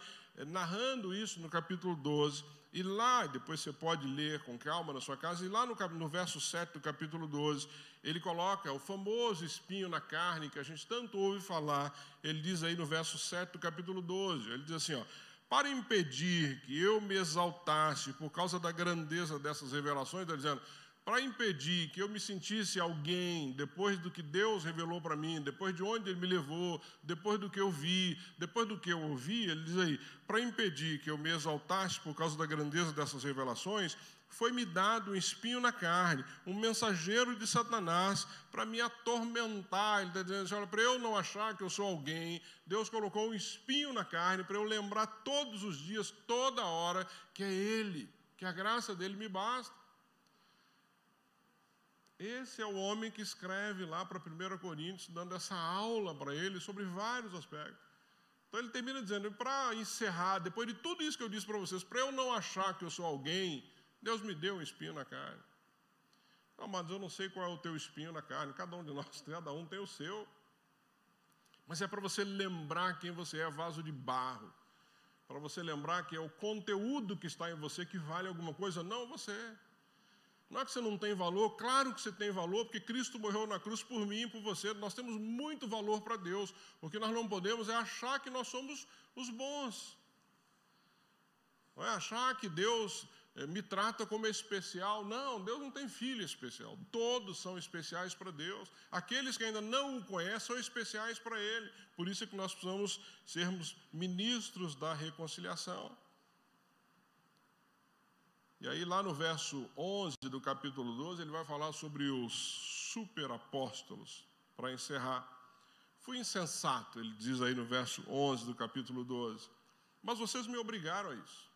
narrando isso no capítulo 12, e lá, depois você pode ler com calma na sua casa, e lá no verso 7 do capítulo 12, ele coloca o famoso espinho na carne, que a gente tanto ouve falar. Ele diz aí no verso 7 do capítulo 12, ele diz assim, ó, para impedir que eu me exaltasse por causa da grandeza dessas revelações, está dizendo, para impedir que eu me sentisse alguém, depois do que Deus revelou para mim, depois de onde Ele me levou, depois do que eu vi, depois do que eu ouvi, ele diz aí, para impedir que eu me exaltasse por causa da grandeza dessas revelações, foi-me dado um espinho na carne, um mensageiro de Satanás, para me atormentar. Ele está dizendo assim, olha, para eu não achar que eu sou alguém, Deus colocou um espinho na carne, para eu lembrar todos os dias, toda hora, que é Ele, que a graça dEle me basta. Esse é o homem que escreve lá para 1 Coríntios, dando essa aula para ele sobre vários aspectos. Então ele termina dizendo, para encerrar, depois de tudo isso que eu disse para vocês, para eu não achar que eu sou alguém, Deus me deu um espinho na carne. Não, mas eu não sei qual é o teu espinho na carne, cada um tem o seu. Mas é para você lembrar quem você é, vaso de barro. para você lembrar que é o conteúdo que está em você que vale alguma coisa, não você. Não é que você não tem valor, claro que você tem valor, porque Cristo morreu na cruz por mim e por você. Nós temos muito valor para Deus. O que nós não podemos é achar que nós somos os bons. Não é achar que Deus me trata como especial. Não, Deus não tem filho especial. Todos são especiais para Deus. Aqueles que ainda não o conhecem são especiais para Ele. Por isso é que nós precisamos sermos ministros da reconciliação. E aí lá no verso 11 do capítulo 12, ele vai falar sobre os superapóstolos, para encerrar. Fui insensato, ele diz aí no verso 11 do capítulo 12, mas vocês me obrigaram a isso.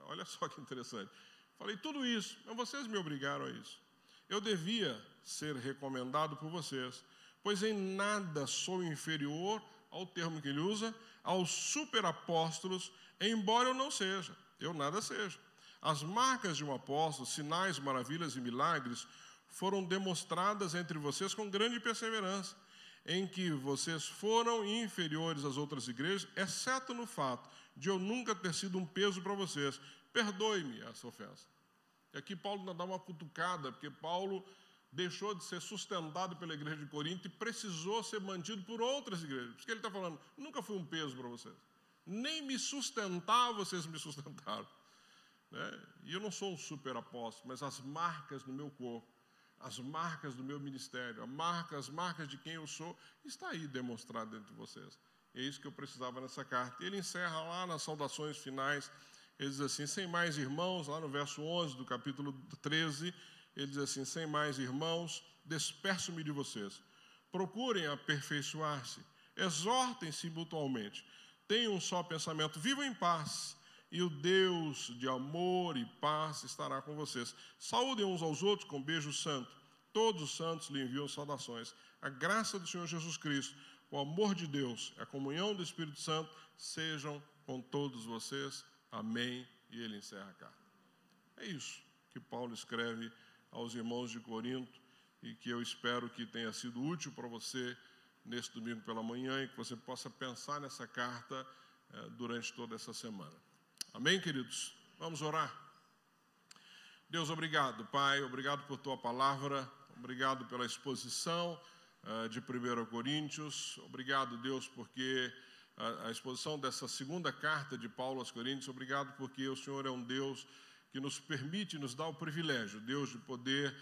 Olha só que interessante. Falei tudo isso, mas vocês me obrigaram a isso. Eu devia ser recomendado por vocês, pois em nada sou inferior, ao termo que ele usa, aos superapóstolos, embora eu não seja, eu nada seja. As marcas de um apóstolo, sinais, maravilhas e milagres, foram demonstradas entre vocês com grande perseverança, em que vocês foram inferiores às outras igrejas, exceto no fato de eu nunca ter sido um peso para vocês. Perdoe-me essa ofensa. E aqui Paulo ainda dá uma cutucada, porque Paulo deixou de ser sustentado pela igreja de Corinto e precisou ser mantido por outras igrejas. Por isso que ele está falando, nunca fui um peso para vocês. Nem me sustentar, vocês me sustentaram. E eu não sou um super apóstolo, mas as marcas no meu corpo, as marcas do meu ministério, as marcas de quem eu sou, está aí demonstrado entre vocês. É isso que eu precisava nessa carta. Ele encerra lá nas saudações finais, ele diz assim, sem mais irmãos, lá no verso 11 do capítulo 13, ele diz assim, sem mais irmãos, despeço-me de vocês. Procurem aperfeiçoar-se, exortem-se mutualmente, tenham um só pensamento, vivam em paz, e o Deus de amor e paz estará com vocês. Saúdem uns aos outros com beijo santo. Todos os santos lhe enviam saudações. A graça do Senhor Jesus Cristo, o amor de Deus, a comunhão do Espírito Santo, sejam com todos vocês. Amém. E ele encerra a carta. É isso que Paulo escreve aos irmãos de Corinto e que eu espero que tenha sido útil para você nesse domingo pela manhã e que você possa pensar nessa carta durante toda essa semana. Amém, queridos? Vamos orar. Deus, obrigado, Pai, obrigado por Tua palavra, obrigado pela exposição de 1 Coríntios, obrigado, Deus, porque a exposição dessa segunda carta de Paulo aos Coríntios, obrigado porque o Senhor é um Deus que nos permite, nos dá o privilégio, Deus, de poder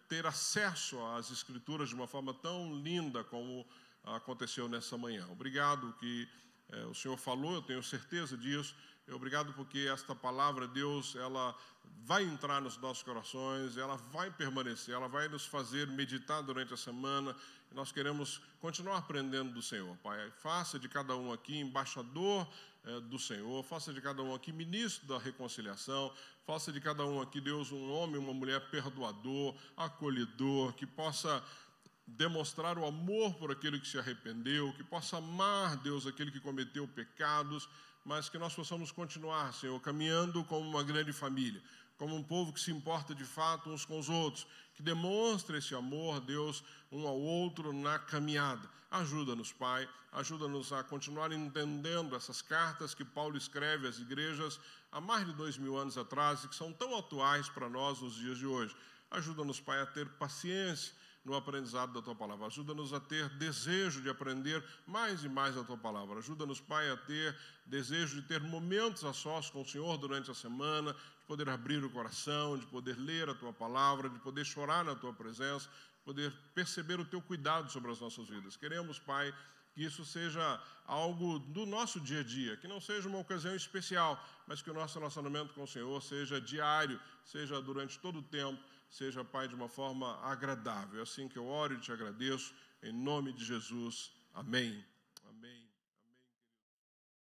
ter acesso às Escrituras de uma forma tão linda como aconteceu nessa manhã. Obrigado que o Senhor falou, eu tenho certeza disso. Obrigado porque esta palavra, Deus, ela vai entrar nos nossos corações, ela vai permanecer, ela vai nos fazer meditar durante a semana. E nós queremos continuar aprendendo do Senhor, Pai. Faça de cada um aqui embaixador do Senhor, faça de cada um aqui ministro da reconciliação, faça de cada um aqui, Deus, um homem, uma mulher perdoador, acolhedor, que possa demonstrar o amor por aquele que se arrependeu, que possa amar, Deus, aquele que cometeu pecados, mas que nós possamos continuar, Senhor, caminhando como uma grande família, como um povo que se importa de fato uns com os outros, que demonstra esse amor, Deus, um ao outro na caminhada. Ajuda-nos, Pai, ajuda-nos a continuar entendendo essas cartas que Paulo escreve às igrejas há mais de 2000 anos atrás e que são tão atuais para nós nos dias de hoje. Ajuda-nos, Pai, a ter paciência no aprendizado da Tua Palavra. Ajuda-nos a ter desejo de aprender mais e mais a Tua Palavra. Ajuda-nos, Pai, a ter desejo de ter momentos a sós com o Senhor durante a semana, de poder abrir o coração, de poder ler a Tua Palavra, de poder chorar na Tua presença, de poder perceber o Teu cuidado sobre as nossas vidas. Queremos, Pai, que isso seja algo do nosso dia a dia, que não seja uma ocasião especial, mas que o nosso relacionamento com o Senhor seja diário, seja durante todo o tempo, seja, Pai, de uma forma agradável. É assim que eu oro e te agradeço, em nome de Jesus. Amém. Amém.